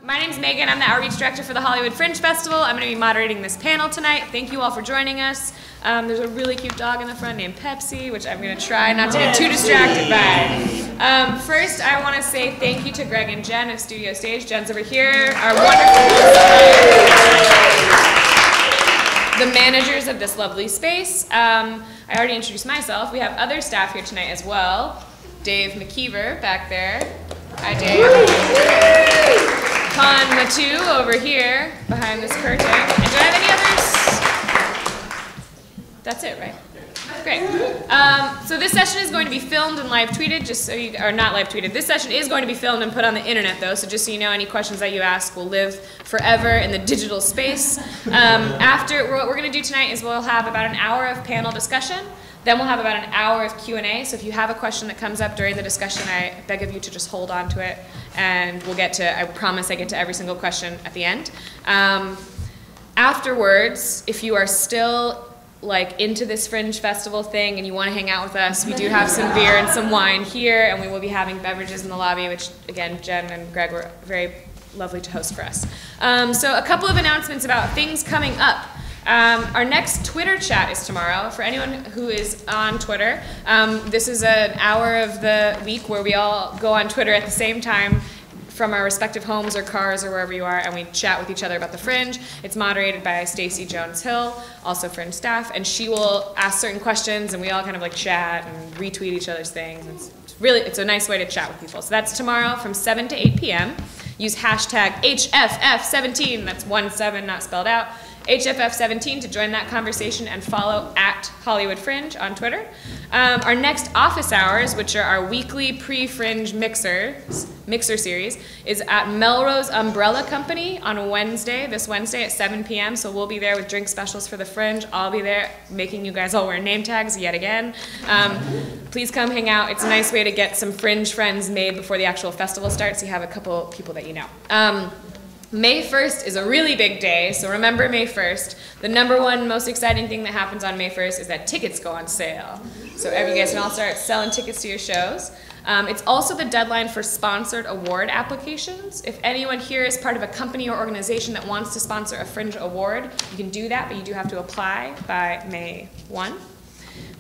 My name's Meghan. I'm the Outreach Director for the Hollywood Fringe Festival. I'm going to be moderating this panel tonight. Thank you all for joining us. There's a really cute dog in the front named Pepsi, which I'm going to try not to get too distracted by. First, I want to say thank you to Greg and Jen of Studio Stage. Jen's over here, our wonderful the managers of this lovely space. I already introduced myself. We have other staff here tonight as well. Dave McKeever back there. Hi, Dave. Con Matu over here behind this curtain. And do I have any others? That's it, right? Great. So this session is going to be filmed and live tweeted, just so you, or not live tweeted. This session is going to be filmed and put on the internet though, so just so you know, any questions that you ask will live forever in the digital space. After, what we're going to do tonight is we'll have about an hour of panel discussion. Then we'll have about an hour of Q&A, so if you have a question that comes up during the discussion, I beg of you to just hold on to it, and we'll get to, I promise I get to every single question at the end. Afterwards, if you are still like into this Fringe Festival thing and you want to hang out with us, we do have some beer and some wine here, and we will be having beverages in the lobby, which again, Jen and Greg were very lovely to host for us. So a couple of announcements about things coming up. Our next Twitter chat is tomorrow. For anyone who is on Twitter, this is an hour of the week where we all go on Twitter at the same time from our respective homes or cars or wherever you are, and we chat with each other about the Fringe. It's moderated by Stacey Jones-Hill, also Fringe staff, and she will ask certain questions, and we all kind of like chat and retweet each other's things. It's a nice way to chat with people. So that's tomorrow from 7 to 8 p.m. Use hashtag HFF17, that's 17 not spelled out, HFF17 to join that conversation and follow at Hollywood Fringe on Twitter. Our next office hours, which are our weekly pre-Fringe mixer series, is at Melrose Umbrella Company on Wednesday, this Wednesday at 7 p.m. So we'll be there with drink specials for the Fringe. I'll be there making you guys all wear name tags yet again. Please come hang out. It's a nice way to get some Fringe friends made before the actual festival starts. You have a couple people that you know. May 1st is a really big day, so remember May 1st. The #1 most exciting thing that happens on May 1st is that tickets go on sale. So you guys can all start selling tickets to your shows. It's also the deadline for sponsored award applications. If anyone here is part of a company or organization that wants to sponsor a Fringe award, you can do that, but you do have to apply by May 1.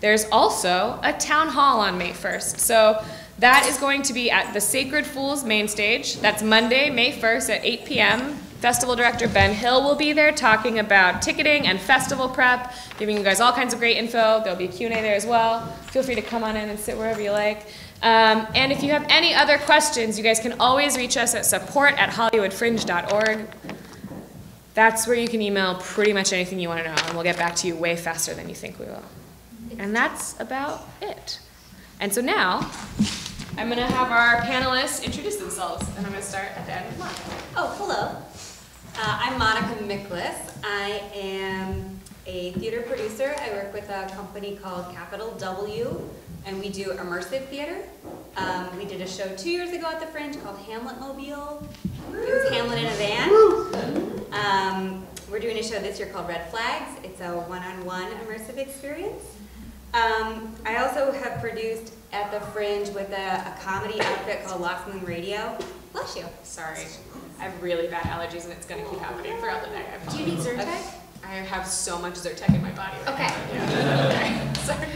There's also a town hall on May 1st. So that is going to be at the Sacred Fools main stage. That's Monday, May 1st at 8 p.m. Festival Director Ben Hill will be there talking about ticketing and festival prep, giving you guys all kinds of great info. There'll be a Q&A there as well. Feel free to come on in and sit wherever you like. And if you have any other questions, you guys can always reach us at support@hollywoodfringe.org. That's where you can email pretty much anything you want to know, and we'll get back to you way faster than you think we will. And that's about it. And so now, I'm going to have our panelists introduce themselves, and I'm going to start at the end with Monica. Oh, hello. I'm Monica Miklas. I am a theater producer. I work with a company called Capital W, and we do immersive theater. We did a show 2 years ago at the Fringe called Hamlet Mobile. It was Hamlet in a van. We're doing a show this year called Red Flags. It's a one-on-one immersive experience. I also have produced at the Fringe with a comedy outfit called Lost Moon Radio. Bless you. Sorry. I have really bad allergies and it's going to keep happening throughout the day. Do you need Zyrtec? Okay. I have so much Zyrtec in my body right okay. now. Yeah. Okay. Sorry.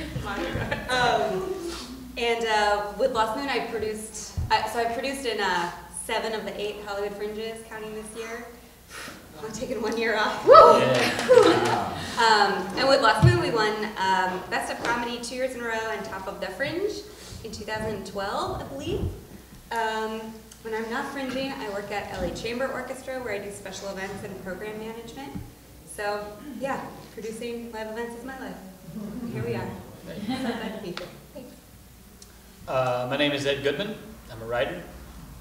And with Lost Moon, I produced, so I produced in 7 of the 8 Hollywood Fringes, counting this year. I'm taking 1 year off. Woo! Yeah. And with Lost Moon, we won Best of Comedy 2 years in a row and Top of the Fringe in 2012, I believe. When I'm not fringing, I work at LA Chamber Orchestra, where I do special events and program management. So, yeah, producing live events is my life. Here we are. So glad to be here. Thanks. My name is Ed Goodman. I'm a writer.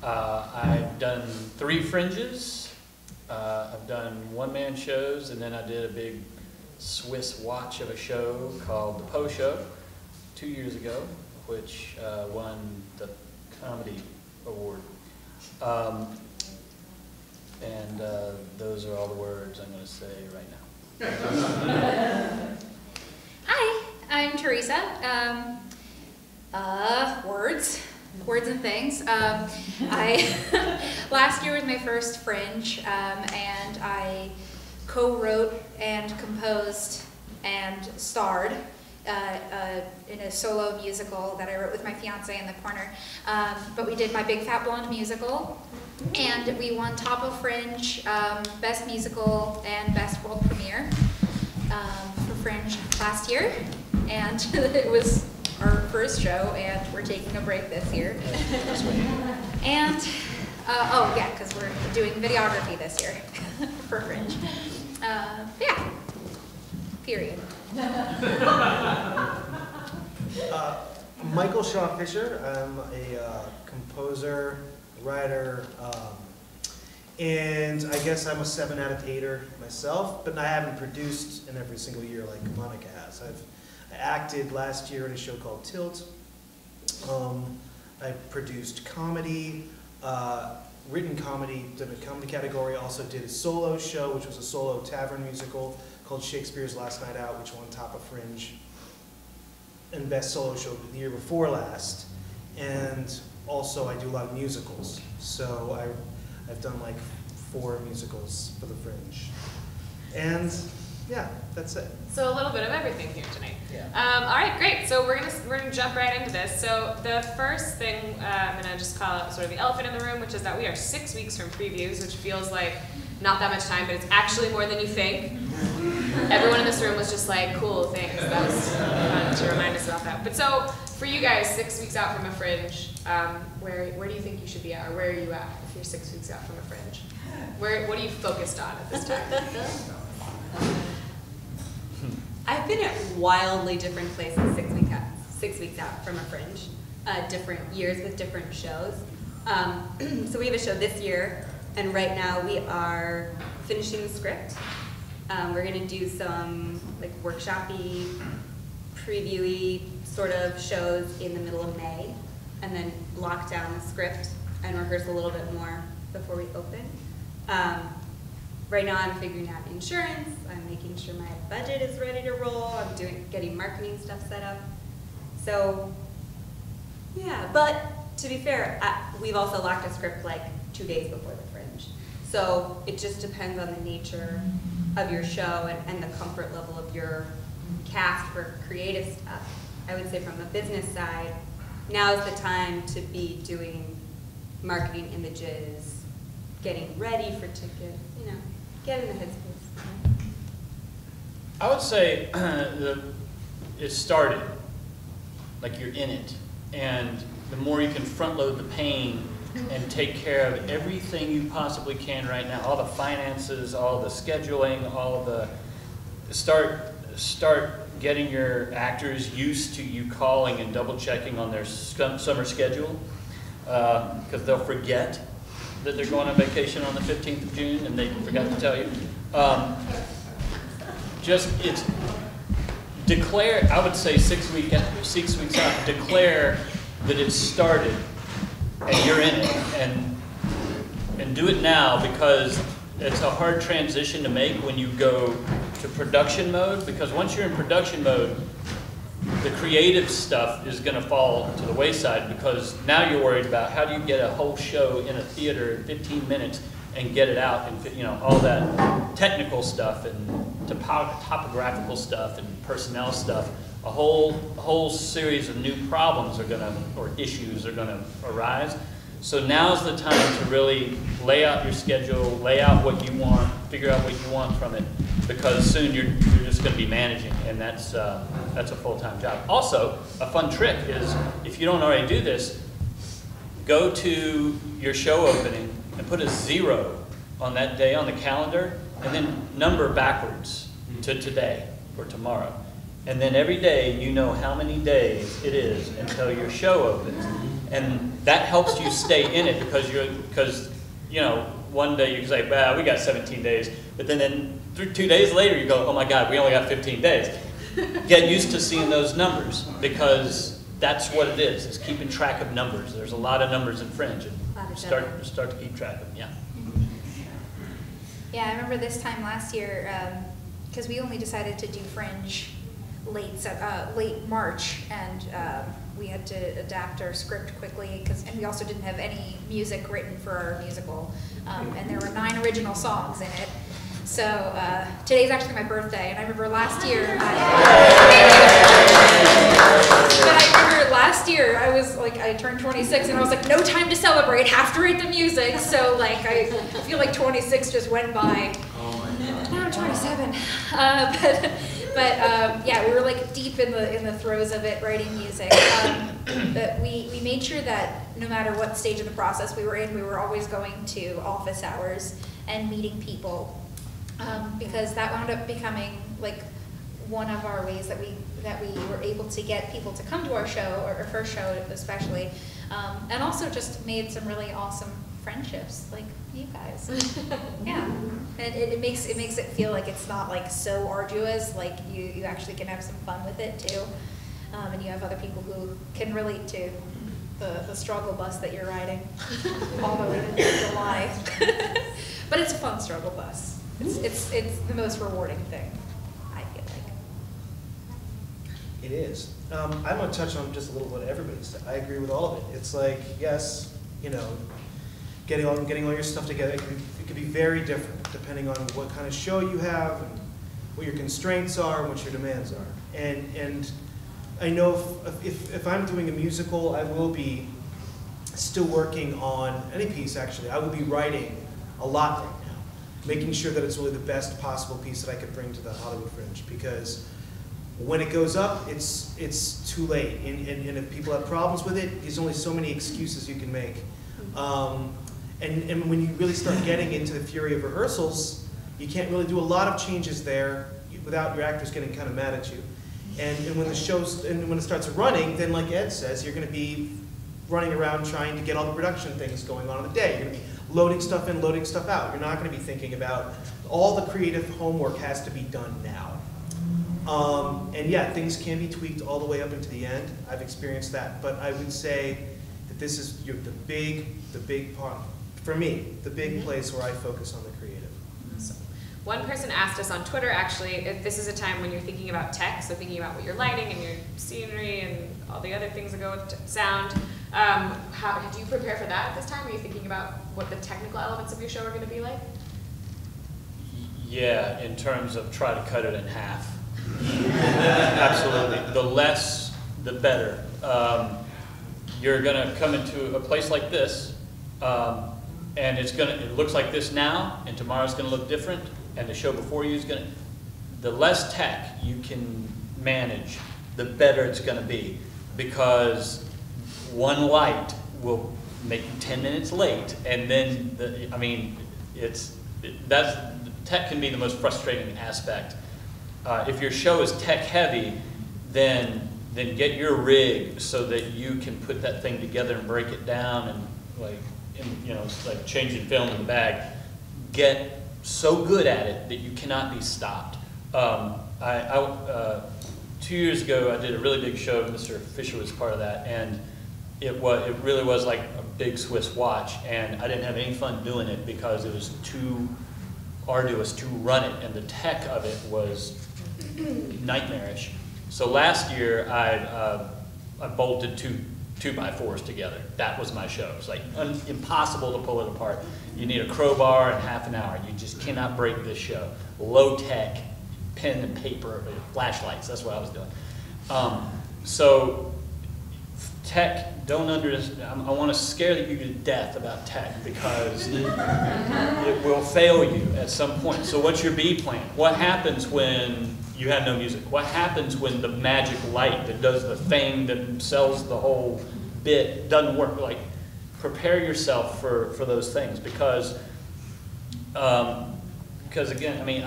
I've done 3 Fringes. I've done one-man shows, and then I did a big Swiss watch of a show called The Poe Show 2 years ago, which won the comedy award. And those are all the words I'm going to say right now. Hi, I'm Theresa. Words. Words and things. I last year was my first Fringe, and I co-wrote and composed and starred in a solo musical that I wrote with my fiance in the corner. But we did My Big Fat Blonde musical, and we won Top of Fringe, Best Musical and Best World Premiere for Fringe last year, and it was our first show, and we're taking a break this year. And, oh yeah, because we're doing videography this year for Fringe. Yeah, period. Michael Shaw Fisher. I'm a composer, writer, and I guess I'm a 7 out of 8er myself, but I haven't produced in every single year like Monica has. I acted last year in a show called Tilt. I produced comedy, written comedy, did a comedy category, also did a solo show, which was a solo tavern musical called Shakespeare's Last Night Out, which won Top of Fringe, and Best Solo Show the year before last. And also I do a lot of musicals. So I've done like 4 musicals for the Fringe. And yeah, that's it. So a little bit of everything here tonight. Yeah. All right, great. So we're gonna jump right into this. So the first thing I'm gonna just call out sort of the elephant in the room, which is that we are 6 weeks from previews, which feels like not that much time, but it's actually more than you think. Everyone in this room was just like, cool, thanks. That was fun to remind us about that. But so for you guys, 6 weeks out from a Fringe, where do you think you should be at, or where are you at if you're 6 weeks out from a Fringe? What are you focused on at this time? I've been at wildly different places 6 weeks out from a Fringe, different years with different shows. So we have a show this year, and right now we are finishing the script. We're going to do some like workshop-y, preview-y sort of shows in the middle of May, and then lock down the script and rehearse a little bit more before we open. Right now I'm figuring out insurance, I'm making sure my budget is ready to roll, I'm getting marketing stuff set up. So, yeah, but to be fair, we've also locked a script like 2 days before the Fringe. So it just depends on the nature of your show and the comfort level of your cast for creative stuff. I would say from the business side, now is the time to be doing marketing images, getting ready for tickets, you know. Get in the headspace. I would say it started, like you're in it, and the more you can front load the pain and take care of everything you possibly can right now, all the finances, all the scheduling, all the start getting your actors used to you calling and double checking on their summer schedule, because they'll forget that they're going on vacation on the 15th of June and they forgot to tell you. It's declare, I would say 6 weeks out, declare that it's started and you're in it, and do it now, because it's a hard transition to make when you go to production mode, because once you're in production mode, the creative stuff is going to fall to the wayside, because now you're worried about how do you get a whole show in a theater in 15 minutes and get it out, and you know, all that technical stuff and topographical stuff and personnel stuff. A whole series of new problems or issues are gonna arise. So now's the time to really lay out your schedule, lay out what you want, figure out what you want from it, because soon you're just going to be managing, and that's a full-time job. Also, a fun trick is, if you don't already do this, go to your show opening and put a 0 on that day on the calendar, and then number backwards to today or tomorrow. And then every day you know how many days it is until your show opens. And that helps you stay in it, because you know, one day you can say, well, we got 17 days, but then 2 days later you go, oh my God, we only got 15 days. Get used to seeing those numbers, because that's what it is keeping track of numbers. There's a lot of numbers in Fringe, and start to keep track of them, yeah. Yeah, I remember this time last year, because we only decided to do Fringe late March, and we had to adapt our script quickly, and we also didn't have any music written for our musical, and there were 9 original songs in it. So today's actually my birthday, and I remember last year, I was like, I turned 26, and I was like, no time to celebrate, have to write the music. So like, I feel like 26 just went by. Oh my God. Now I'm 27. But yeah, we were like deep in the throes of it, writing music. But we made sure that no matter what stage of the process we were in, we were always going to office hours and meeting people, because that wound up becoming like one of our ways that we were able to get people to come to our show, or our first show especially, and also just made some really awesome friendships, like you guys. Yeah, and it makes it feel like it's not like so arduous. Like you actually can have some fun with it too, and you have other people who can relate to the struggle bus that you're riding all the way to July. But it's a fun struggle bus. It's the most rewarding thing, I feel like. It is. I'm going to touch on just a little what everybody said. I agree with all of it. It's like, yes, you know, getting all your stuff together, it could be very different depending on what kind of show you have, and what your constraints are, and what your demands are. And I know if I'm doing a musical, I will be still working on any piece. Actually, I will be writing a lot right now, making sure that it's really the best possible piece that I could bring to the Hollywood Fringe, because when it goes up, it's too late. And if people have problems with it, there's only so many excuses you can make. And when you really start getting into the fury of rehearsals, you can't really do a lot of changes there without your actors getting kind of mad at you. And when the show's, and when it starts running, then like Ed says, you're going to be running around trying to get all the production things going on in the day. You're going to be loading stuff in, loading stuff out. You're not going to be thinking about all the creative homework has to be done now. And yeah, things can be tweaked all the way up into the end. I've experienced that, but I would say that this is the big part, for me, the big place where I focus on the creative. So, one person asked us on Twitter, actually, if this is a time when you're thinking about tech, so thinking about what you're lighting and your scenery and all the other things that go with sound. How do you prepare for that at this time? Are you thinking about what the technical elements of your show are going to be like? Yeah, in terms of try to cut it in half. Absolutely. The less, the better. You're going to come into a place like this, and it looks like this now, and tomorrow's going to look different, and the show before you is going to. The less tech you can manage, the better it's going to be, because one light will make you 10 minutes late, and then tech can be the most frustrating aspect. If your show is tech heavy, then get your rig so that you can put that thing together and break it down, and it's like changing film in the bag. Get so good at it that you cannot be stopped. 2 years ago, I did a really big show. Mr. Fisher was part of that, and it really was like a big Swiss watch, and I didn't have any fun doing it because it was too arduous to run it, and the tech of it was nightmarish. So last year, I bolted two 2x4s together. That was my show. It's like impossible to pull it apart. You need a crowbar and half an hour. You just cannot break this show. Low tech, pen and paper, flashlights. That's what I was doing. So tech, don't underestimate. I want to scare you to death about tech, because it will fail you at some point. So what's your B plan? What happens when you have no music? What happens when the magic light that does the thing that sells the whole bit doesn't work? Like, prepare yourself for those things, because again, I mean,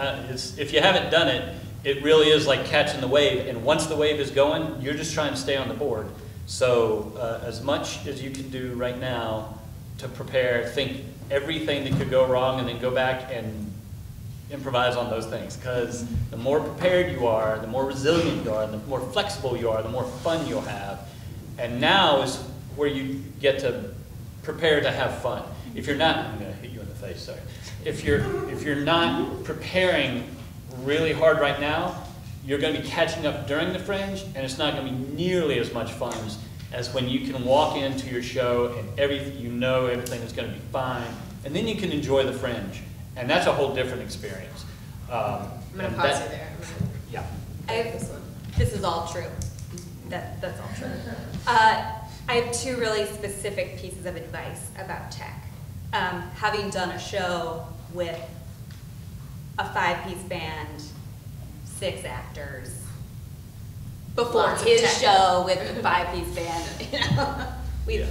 if you haven't done it, it really is like catching the wave. And once the wave is going, you're just trying to stay on the board. So as much as you can do right now to prepare, think everything that could go wrong, and then go back and improvise on those things. Because the more prepared you are, the more resilient you are, the more flexible you are, the more fun you'll have. And now is where you get to prepare to have fun. If you're not, I'm going to hit you in the face, sorry. If you're not preparing really hard right now, you're going to be catching up during the Fringe, and it's not going to be nearly as much fun as when you can walk into your show and everything is going to be fine, and then you can enjoy the Fringe, and that's a whole different experience. I'm going to pause you there. Yeah. This is all true. That's all true. I have two really specific pieces of advice about tech. Having done a show with a 5-piece band, 6 actors, before his show with a 5-piece band, you know,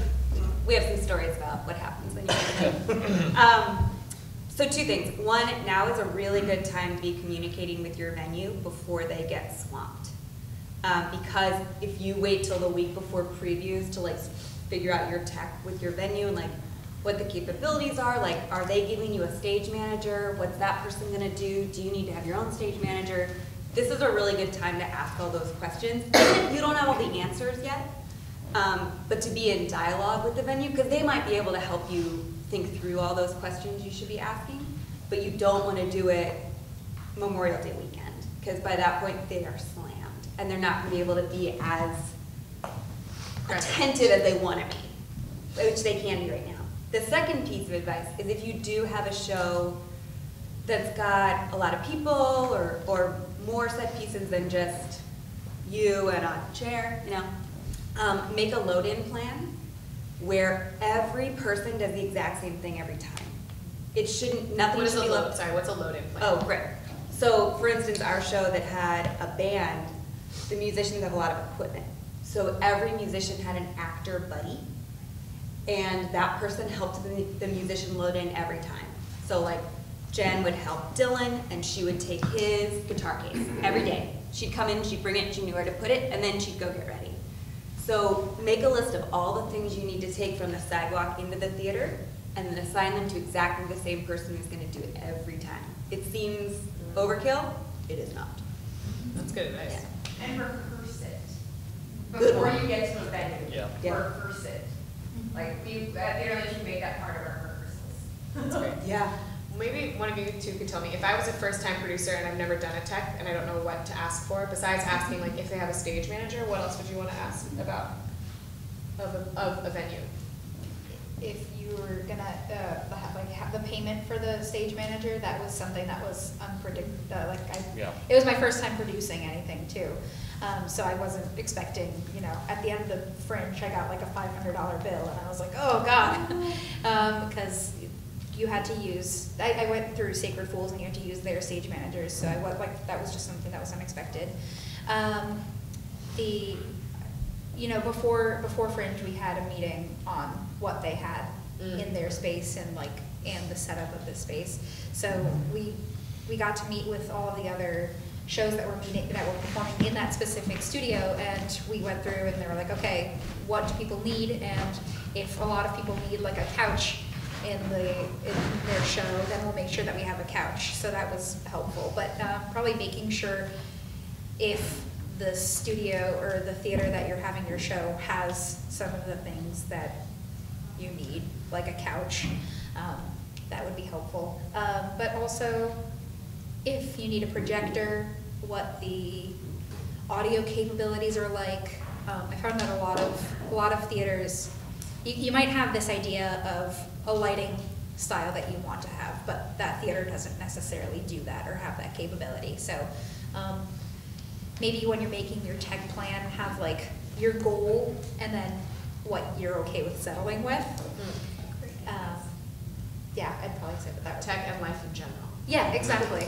we have some stories about what happens when you so 2 things. One, now is a really good time to be communicating with your venue before they get swamped. Because if you wait till the week before previews to like figure out your tech with your venue and like what the capabilities are, like are they giving you a stage manager? What's that person gonna do? Do you need to have your own stage manager? This is a really good time to ask all those questions. Even if you don't have all the answers yet, but to be in dialogue with the venue, because they might be able to help you think through all those questions you should be asking, but you don't want to do it Memorial Day weekend, because by that point they are slammed, and they're not going to be able to be as attentive as they want to be, which they can be right now. The second piece of advice is if you do have a show that's got a lot of people or more set pieces than just you and a chair, you know, make a load-in plan where every person does the exact same thing every time. It shouldn't, nothing should be load. Sorry, what's a load-in plan? Oh, great. So, for instance, our show that had a band, the musicians have a lot of equipment. So every musician had an actor buddy, and that person helped the musician load in every time. So like, Jen would help Dylan, and she would take his guitar case every day. She'd come in, she'd bring it, she knew where to put it, and then she'd go get ready. So make a list of all the things you need to take from the sidewalk into the theater, and then assign them to exactly the same person who's going to do it every time. It seems overkill. It is not. That's good advice. Yeah. And rehearse it Good before one. you get to the venue. Yeah. Yeah. Rehearse it. Like you, at the earliest, you make that part of our rehearsals. That's great. Yeah. Maybe one of you two could tell me, if I was a first-time producer and I've never done a tech and I don't know what to ask for, besides asking like if they have a stage manager, what else would you want to ask about of a venue? If you were gonna have the payment for the stage manager, that was something that was unpredictable. It was my first time producing anything too, so I wasn't expecting. You know, at the end of the Fringe, I got like a $500 bill, and I was like, oh god, because you had to use. I went through Sacred Fools, and you had to use their stage managers, so that was just something that was unexpected. Before Fringe, we had a meeting on what they had in their space and the setup of the space. So we got to meet with all of the other shows that were performing in that specific studio, and we went through and they were like, okay, what do people need? And if a lot of people need like a couch in their show, then we'll make sure that we have a couch. So that was helpful, but probably making sure if the studio or the theater that you're having your show has some of the things that you need, like a couch, that would be helpful. But also, if you need a projector, what the audio capabilities are like. I found that a lot of theaters, you might have this idea of a lighting style that you want to have, but that theater doesn't necessarily do that or have that capability. So maybe when you're making your tech plan, have like your goal and then what you're okay with settling with. Yeah, I'd probably say that. Tech and life in general. Yeah, exactly.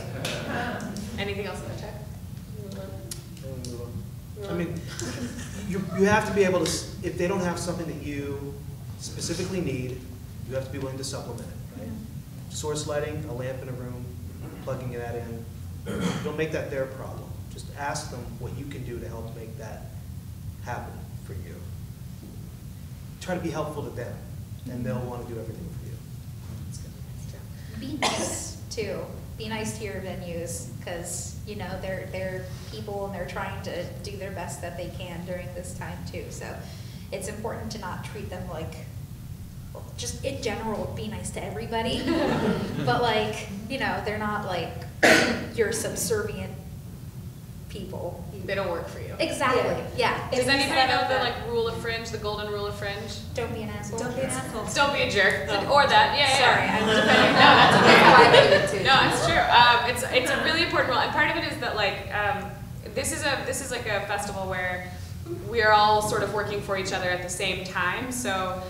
Anything else in the tech? I mean, you have to be able to, if they don't have something that you specifically need, you have to be willing to supplement it, right? Source lighting, a lamp in a room, plugging that in. Don't make that their problem. Just ask them what you can do to help make that happen for you. Try to be helpful to them, and they'll want to do everything for you. Be nice too. Be nice to your venues, because you know they're people and they're trying to do their best that they can during this time too. So it's important to not treat them like, well, just in general, be nice to everybody. But like, you know, they're not like your subservient people. They don't work for you. Exactly. Yeah. Does If you anybody set know up the that- rule of Fringe, the golden rule of Fringe? Don't be an asshole. Don't be an asshole. Don't be a jerk, or that. Yeah, Sorry, yeah. I Depending. No, that's okay. That's why I No, it's true. It's a really important rule, and part of it is that like this is like a festival where we are all sort of working for each other at the same time. So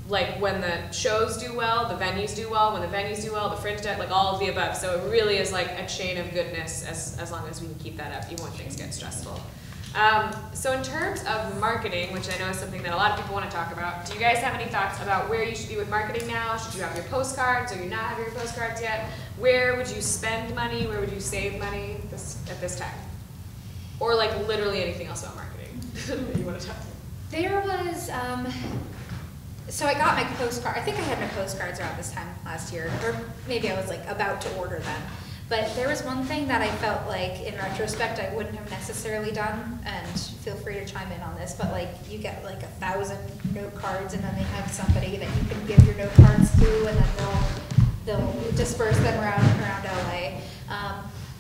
like when the shows do well, the venues do well. When the venues do well, the Fringe does, like all of the above. So it really is like a chain of goodness. As long as we can keep that up, even when things get stressful. So in terms of marketing, which I know is something that a lot of people want to talk about, do you guys have any thoughts about where you should be with marketing now? Should you have your postcards, or you not have your postcards yet? Where would you spend money? Where would you save money at this time? Or like literally anything else about marketing that you want to talk about? There was, so I got my postcard. I think I had my postcards around this time last year, or maybe I was like about to order them. But there was one thing that I felt like, in retrospect, I wouldn't have necessarily done, and feel free to chime in on this, but like you get like 1,000 note cards, and then they have somebody that you can give your note cards to, and then they'll disperse them around LA.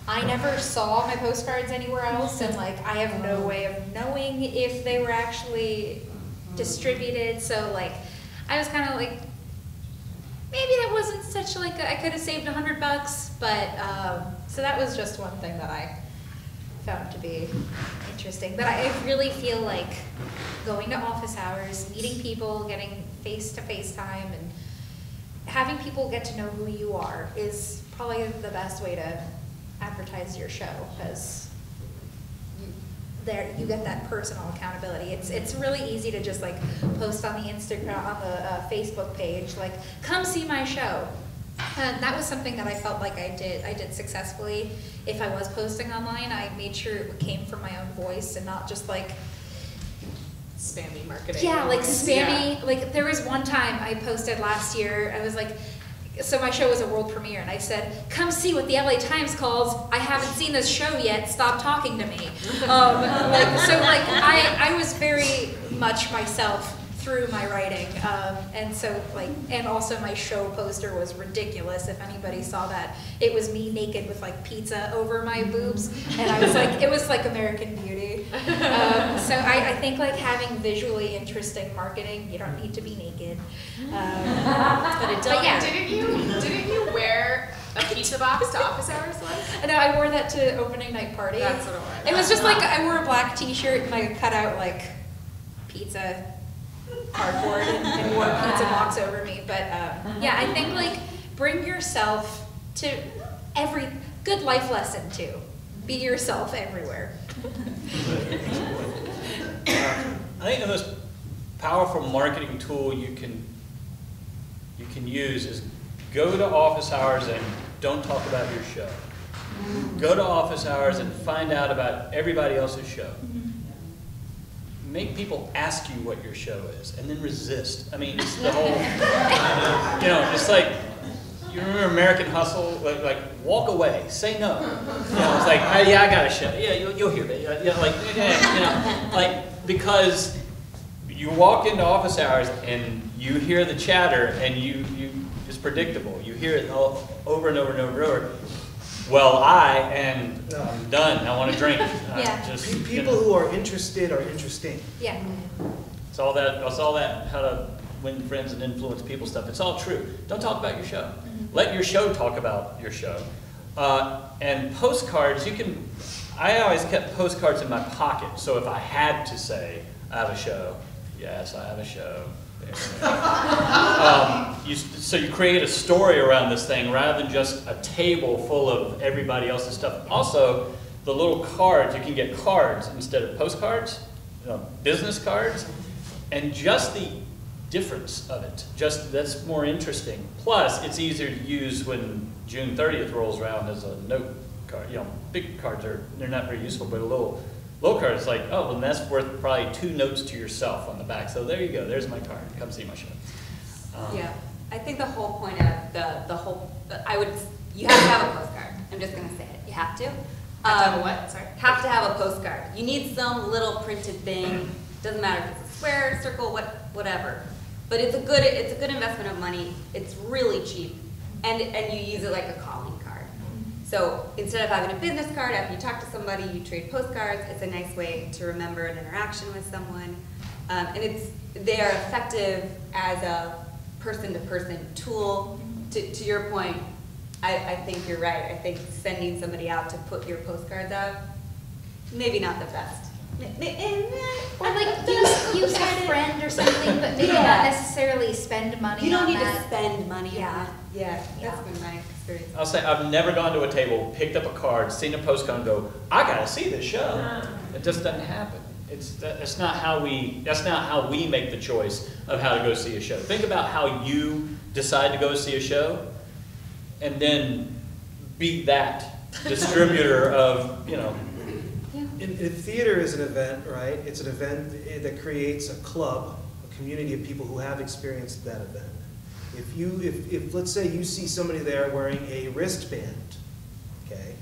I never saw my postcards anywhere else, and like I have no way of knowing if they were actually distributed. So like I was kind of like, maybe that wasn't such like I could have saved $100, but so that was just one thing that I found to be interesting. But I really feel like going to office hours, meeting people, getting face-to-face time, and having people get to know who you are is probably the best way to advertise your show, because you get that personal accountability. It's really easy to just like post on the Instagram, on the Facebook page, like come see my show. And that was something that I felt like I did successfully. If I was posting online, I made sure it came from my own voice and not just like Spammy marketing. yeah, like spammy. Yeah. Like there was one time I posted last year. I was like, so my show was a world premiere, and I said, come see what the LA Times calls, I haven't seen this show yet, stop talking to me. I was very much myself through my writing, and also my show poster was ridiculous. If anybody saw that, it was me naked with like pizza over my boobs, and I was like, it was like American Beauty. So I think like having visually interesting marketing, you don't need to be naked. But yeah. Didn't you wear a pizza box to office hours once? No, I wore that to opening night party. That's what it was. It was just like I wore a black T-shirt and I cut out like pizza cardboard and wore a pizza box over me. But yeah, I think like bring yourself to every good life lesson too. Be yourself everywhere. I think the most powerful marketing tool you can use is go to office hours and don't talk about your show. Go to office hours and find out about everybody else's show. Make people ask you what your show is, and then resist. I mean, it's the whole, it's like, you remember American Hustle? Like walk away, say no. It's like, oh, yeah, I got a show. Yeah, you'll hear that. Because you walk into office hours and you hear the chatter, and it's predictable. You hear it all over and over and over and over. Well, I'm done. I want to drink. Yeah. People who are interested are interesting. Yeah. It's all that how to win friends and influence people stuff. It's all true. Don't talk about your show. Let your show talk about your show. And postcards, I always kept postcards in my pocket. So if I had to say, I have a show. Yes, I have a show. So you create a story around this thing rather than just a table full of everybody else's stuff. Also, the little cards, you can get cards instead of postcards, business cards, and just the difference of it, that's more interesting. Plus, it's easier to use when June 30th rolls around as a note card. Big cards they're not very useful, but a little card, it's like, oh, well, that's worth probably 2 notes to yourself on the back. So there you go. There's my card. Come see my show. Yeah, I think the whole point of you have to have a postcard. I'm just going to say it. You have to. Have to have a what? Sorry. Have to have a postcard. You need some little printed thing. Doesn't matter if it's a square, circle, whatever. But it's a good investment of money. It's really cheap, and you use it like a calling card. So instead of having a business card, after you talk to somebody, you trade postcards. It's a nice way to remember an interaction with someone. And they are effective as a person-to-person tool. To your point, I think you're right. I think sending somebody out to put your postcards out, maybe not the best. Or like use a friend or something, but maybe not necessarily spend money. You don't on need that. to spend money Yeah. on it. Yeah, that's been my experience. I'll say I've never gone to a table, picked up a card, seen a postcard, and go, I gotta see this show. It just doesn't happen. That's not how we make the choice of how to go see a show. Think about how you decide to go see a show, and then be that distributor of, you know. If theater is an event, right? It's an event that creates a club, a community of people who have experienced that event. If let's say you see somebody there wearing a wristband, okay,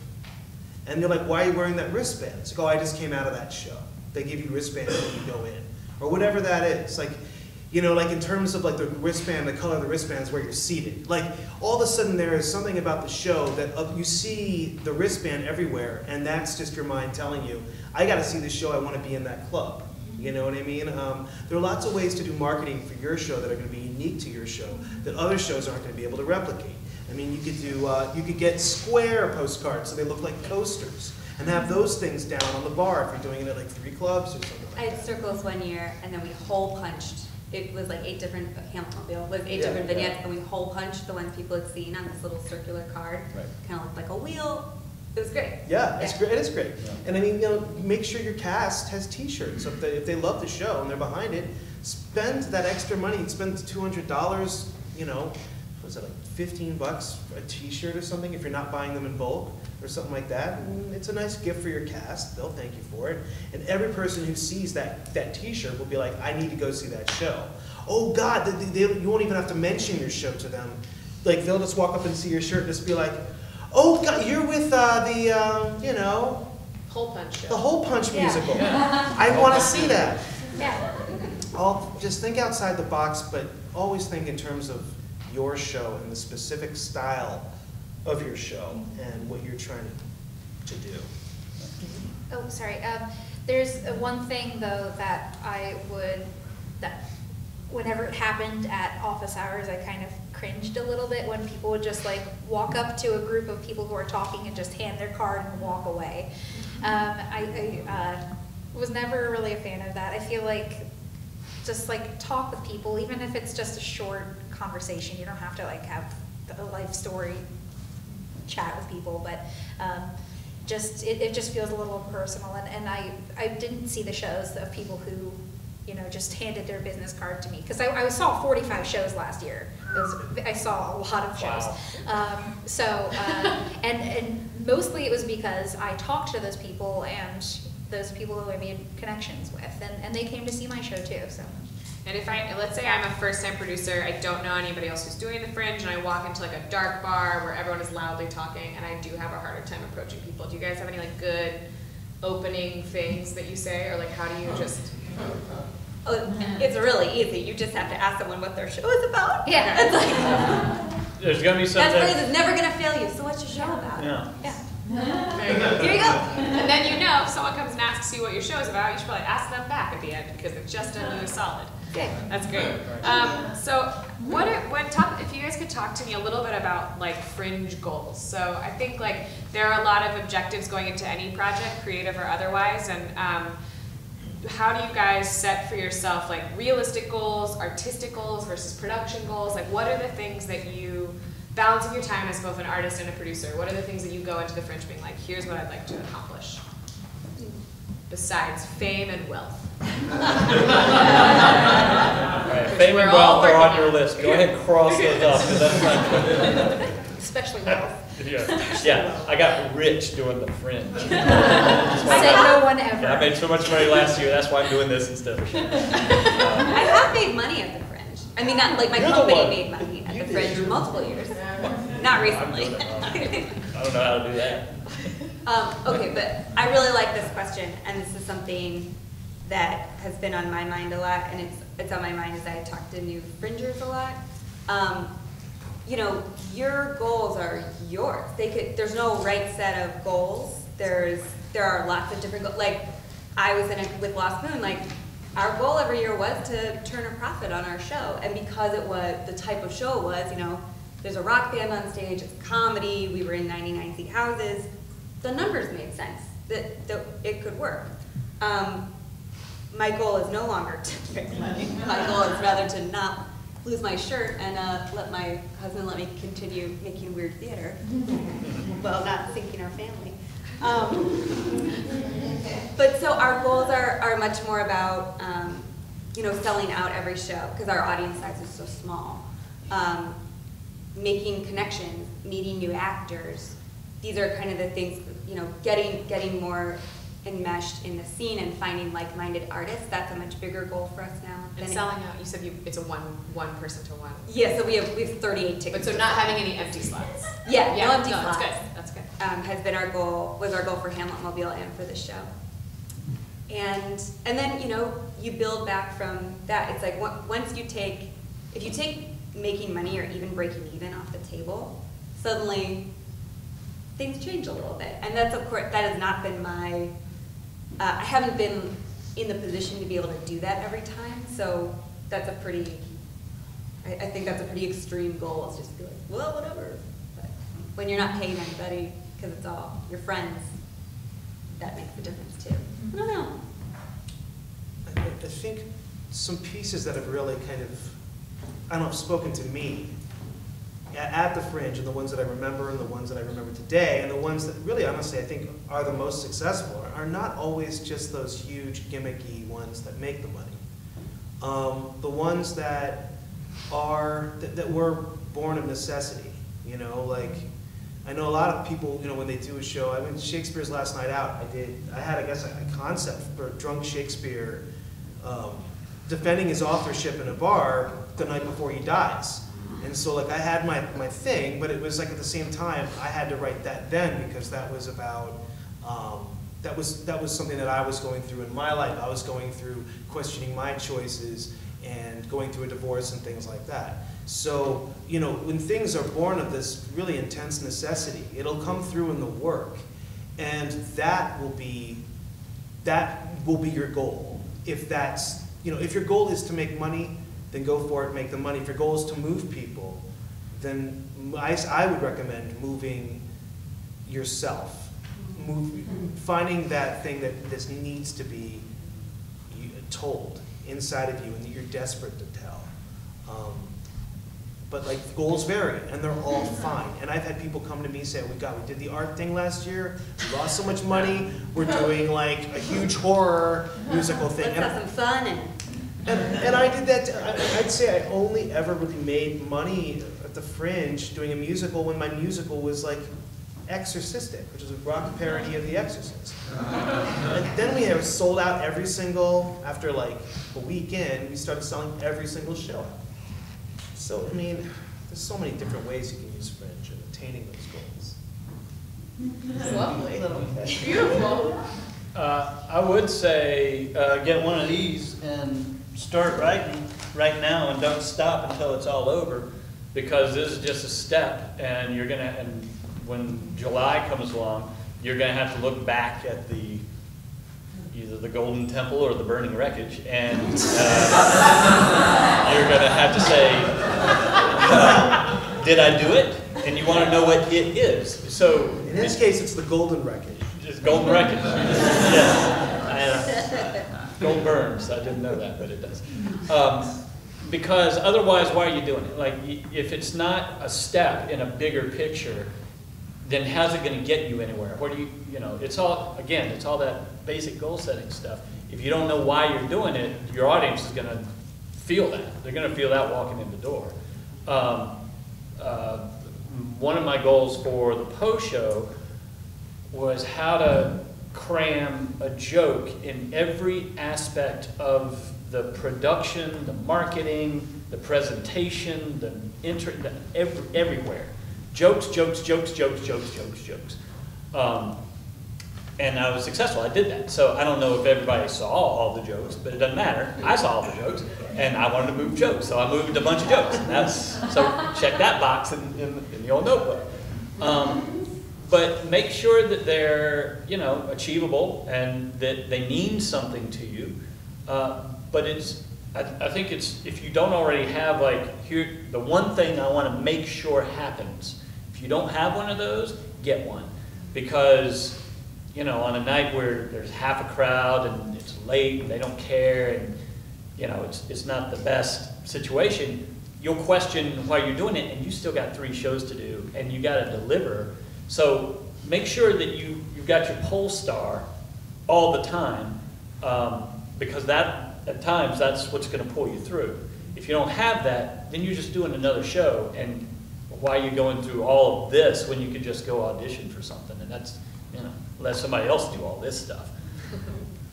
and they're like, why are you wearing that wristband? It's like, oh, I just came out of that show. They give you wristbands when you go in, or whatever that is. Like, you know, like in terms of like the wristband, the color of the wristband is where you're seated. Like all of a sudden there is something about the show that you see the wristband everywhere, and that's just your mind telling you, I got to see this show. I want to be in that club. You know what I mean? There are lots of ways to do marketing for your show that are going to be unique to your show that other shows aren't going to be able to replicate. I mean, you could do, you could get square postcards so they look like coasters, and have those things down on the bar if you're doing it at like 3 clubs or something like I had circles one year, and then we hole punched. It was like 8 different, Hamiltonville was 8 different vignettes, and we hole punched the ones people had seen on this little circular card. Right. Kind of looked like a wheel. It was great. Yeah, it's great. It is great. Yeah. And I mean, you know, make sure your cast has T-shirts. So if they love the show and they're behind it, spend that extra money. Spend $200. You know, what's that, like $15 for a T-shirt or something? If you're not buying them in bulk or something like that, and it's a nice gift for your cast. They'll thank you for it. And every person who sees that T-shirt will be like, I need to go see that show. Oh God, you won't even have to mention your show to them. Like they'll just walk up and see your shirt and just be like, oh God, you're with you know, Hole punch show. the Hole Punch Yeah. musical. Yeah. I want to see that. Yeah. Just think outside the box, but always think in terms of your show and the specific style of your show and what you're trying to do. Oh, sorry. There's one thing though that whenever it happened at office hours, I kind of cringed a little bit when people would just like walk up to a group of people who are talking and just hand their card and walk away. I was never really a fan of that. I feel like just like talk with people, even if it's just a short conversation. You don't have to like have a life story chat with people, but it just feels a little impersonal. And I didn't see the shows of people who, you know, just handed their business card to me. Because I saw 45 shows last year. I saw a lot of shows. Wow. And mostly it was because I talked to those people and those people who I made connections with. And they came to see my show too, so. And if let's say I'm a first-time producer, I don't know anybody else who's doing the Fringe, and I walk into like a dark bar where everyone is loudly talking, and I do have a harder time approaching people. Do you guys have any like good opening things that you say, or like how do you just? Oh, it's really easy. You just have to ask someone what their show is about. Yeah. It's like, There's gonna be something. that phrase is never gonna fail you. So what's your show about? Yeah. Yeah. There you go. Here you go. And then you know if someone comes and asks you what your show is about, you should probably ask them back at the end because it's just done you a solid. Okay. That's great. So if you guys could talk to me a little bit about like Fringe goals. So I think like there are a lot of objectives going into any project, creative or otherwise, and how do you guys set for yourself like realistic goals, artistic goals versus production goals? Like what are the things that you, balancing your time as both an artist and a producer, what are the things that you go into the Fringe being like, here's what I'd like to accomplish? Besides fame and wealth. All right, fame and wealth are on your list. Go ahead and cross those off, because that's not good. Especially wealth. Yeah, I got rich doing the Fringe. Say no one ever. Yeah, I made so much money last year, that's why I'm doing this instead of a show. I have made money at the Fringe. I mean, not like my You're the company one. made money at You the did. Fringe for multiple years. Not recently. I don't know how to do that. Okay, but I really like this question, and this is something that has been on my mind a lot, and it's on my mind as I talk to new Fringers a lot. you know, your goals are yours. There's no right set of goals. There are lots of different goals. Like, I was with Lost Moon, like, our goal every year was to turn a profit on our show. And because it was the type of show it was, you know, there's a rock band on stage, it's comedy, we were in 99-seat houses, the numbers made sense, that it could work. My goal is no longer to make money. My goal is rather to not lose my shirt and let my husband let me continue making weird theater while not sinking our family. But so our goals are much more about, you know, selling out every show because our audience size is so small. Making connections, meeting new actors. These are kind of the things, you know, getting more enmeshed in the scene and finding like-minded artists. That's a much bigger goal for us now. And selling out, you said it's a one person to one. Yeah, so we have 38 tickets. But so not having any empty slots. Yeah, no empty slots. That's good. Has been our goal, was our goal for Hamlet Mobile and for this show. And then, you know, you build back from that. It's like once you take, if you take making money or even breaking even off the table, suddenly things change a little bit. And that's, of course, that has not been my, I haven't been in the position to be able to do that every time. So that's a pretty, I think that's a pretty extreme goal. It's just be like, well, whatever. But when you're not paying anybody, because it's all your friends, that makes a difference too. I don't know. I think some pieces that have really kind of, I don't know, spoken to me at the Fringe, and the ones that I remember and the ones that I remember today, and the ones that really, honestly, I think are the most successful are not always just those huge gimmicky ones that make the money. The ones that are, that were born of necessity, you know, like, I know a lot of people, you know, when they do a show, I mean, Shakespeare's Last Night Out, I had, I guess, a concept for drunk Shakespeare defending his authorship in a bar the night before he dies. And so, like, I had my thing, but it was like at the same time, I had to write that then because that was about, that was something that I was going through in my life. I was going through questioning my choices and going through a divorce and things like that. So, you know, when things are born of this really intense necessity, it'll come through in the work. And that will be your goal. If that's, you know, if your goal is to make money, then go for it, make the money. If your goal is to move people, then I would recommend moving yourself. Finding that thing that this needs to be told inside of you and that you're desperate to tell. But like goals vary and they're all fine. And I've had people come to me and say, we did the art thing last year, we lost so much money, we're doing like a huge horror musical thing. Let's have some fun and I did that, I'd say I only ever really made money at the Fringe doing a musical when my musical was like Exorcistic, which is a rock parody of The Exorcist. And then we have sold out every single, after like a weekend, we started selling every single show. So, I mean, there's so many different ways you can use Fringe in attaining those goals. It's lovely. Beautiful. I would say get one of these and start writing right now and don't stop until it's all over, because this is just a step, and you're gonna, and when July comes along, you're gonna have to look back at either the Golden Temple or the burning wreckage, and you're gonna have to say, did I do it? And you want to know what it is. So in this case, it's the Golden Wreckage. Just Golden Wreckage. Yes. Gold burns. I didn't know that, but it does. Because otherwise, why are you doing it? Like, if it's not a step in a bigger picture, then how's it going to get you anywhere? Where do you know, it's all, again, it's all that basic goal setting stuff. If you don't know why you're doing it, your audience is going to feel that. They're going to feel that walking in the door. One of my goals for the Poe show was how to cram a joke in every aspect of the production, the marketing, the presentation, everywhere. Jokes, jokes, jokes, jokes, jokes, jokes, jokes. And I was successful. I did that. So I don't know if everybody saw all the jokes, but it doesn't matter. I saw all the jokes. And I wanted to move jokes, so I moved a bunch of jokes. And so check that box in the old notebook. But make sure that they're, achievable and that they mean something to you. But I think it's, if you don't already have the one thing I want to make sure happens. If you don't have one of those, get one. Because, on a night where there's half a crowd and it's late and they don't care and, it's not the best situation, you'll question why you're doing it, and you still got 3 shows to do and you got to deliver. So make sure that you've got your pole star all the time, because at times that's what's going to pull you through. If you don't have that, then you're just doing another show, and why are you going through all of this when you could just go audition for something? And that's, let somebody else do all this stuff.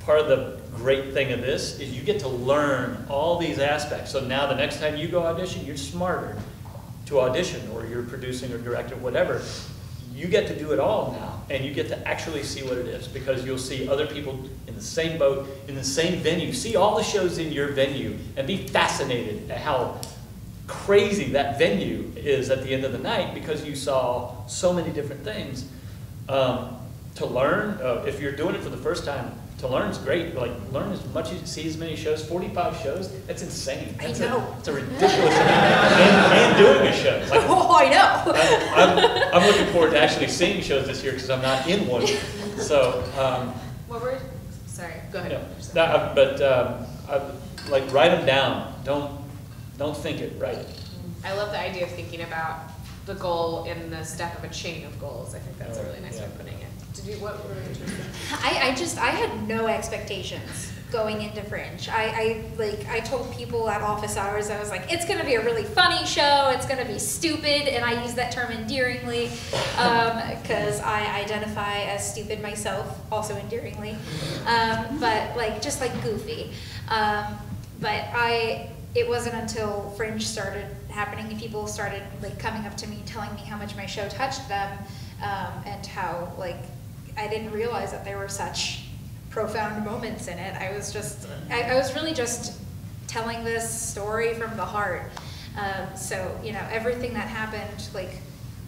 Part of the great thing of this is you get to learn all these aspects. So now the next time you go audition, you're smarter to audition, or you're producing or directing, whatever. You get to do it all now, and you get to actually see what it is, because you'll see other people in the same boat, in the same venue, see all the shows in your venue, and be fascinated at how crazy that venue is at the end of the night, because you saw so many different things. To learn, if you're doing it for the first time, to learn is great. Learn as much as you see, as many shows. 45 shows, that's insane. It's a ridiculous amount. And doing a show. I know. I'm looking forward to actually seeing shows this year, because I'm not in one. So, Sorry, go ahead. Write them down. Don't think it, write it. I love the idea of thinking about the goal in the step of a chain of goals. I think that's a really nice way of putting it. What were you interested in? I had no expectations going into Fringe. I told people at office hours, I was like, it's going to be a really funny show, it's going to be stupid, and I use that term endearingly because I identify as stupid myself, also endearingly, but just goofy. It wasn't until Fringe started happening and people started coming up to me telling me how much my show touched them, and how I didn't realize that there were such profound moments in it. I was really just telling this story from the heart. So everything that happened,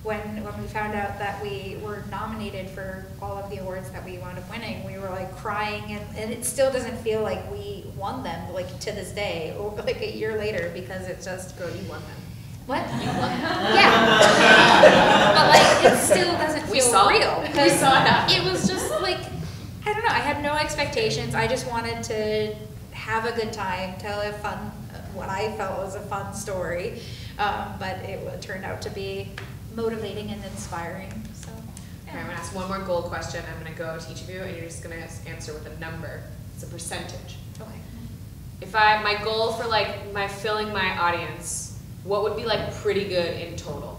when we found out that we were nominated for all of the awards that we wound up winning, we were crying, and it still doesn't feel like we won them to this day, or a year later, because it's just, Girl, you won them. what? You won them. Yeah. But it still doesn't feel real. We saw it. It was just I don't know, I had no expectations. I just wanted to have a good time, tell a fun, what I felt was a fun story. But it turned out to be motivating and inspiring. So, yeah. Okay, I'm gonna ask one more goal question. I'm gonna go to each of you, and you're just gonna answer with a number. It's a percentage. Okay. If my goal for my filling my audience, what would be pretty good in total,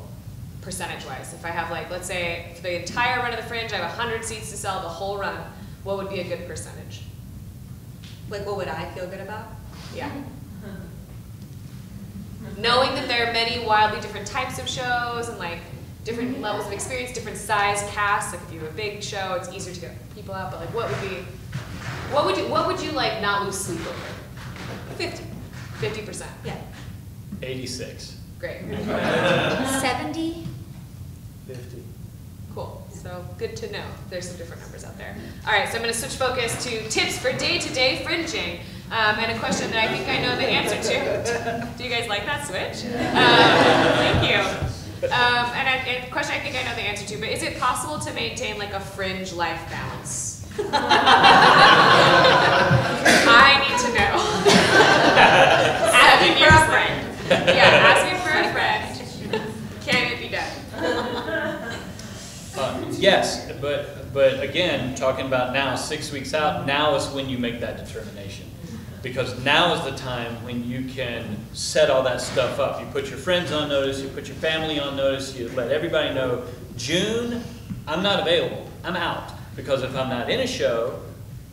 percentage-wise? If I have let's say for the entire run of the Fringe, I have 100 seats to sell the whole run, what would be a good percentage? What would I feel good about? Yeah. Knowing that there are many wildly different types of shows and different levels of experience, different size casts. If you have a big show, it's easier to get people out. But what would you not lose sleep over? 50%. Yeah. 86. Great. 70? 50. Cool. So good to know. There's some different numbers out there. All right, so I'm going to switch focus to tips for day-to-day fringing, and a question that I think I know the answer to. Do you guys like that switch? Thank you. And a question I think I know the answer to, but is it possible to maintain a fringe life balance? I need to know. Asking for a friend. Yeah, asking for a friend. Can it be done? Yes, but again, talking about now, 6 weeks out, now is when you make that determination. Because now is the time when you can set all that stuff up. You put your friends on notice, you put your family on notice, you let everybody know, June, I'm not available, I'm out. Because if I'm not in a show,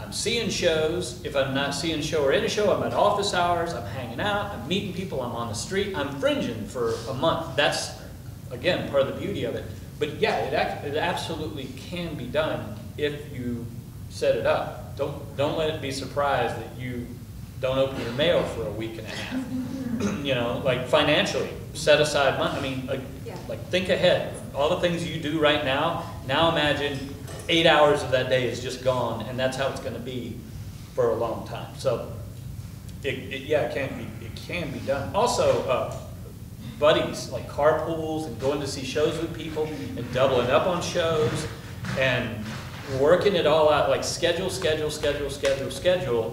I'm seeing shows. If I'm not seeing a show or in a show, I'm at office hours, I'm hanging out, I'm meeting people, I'm on the street, I'm fringing for a month. That's, again, part of the beauty of it. But yeah, it absolutely can be done if you set it up. Don't let it be surprised that you don't open your mail for a week and a half. You know, like financially, set aside money. I mean, like think ahead. All the things you do right now, now imagine 8 hours of that day is just gone, and that's how it's going to be for a long time. So, it can be done. Also, buddies, like carpools and going to see shows with people and doubling up on shows and working it all out, like schedule,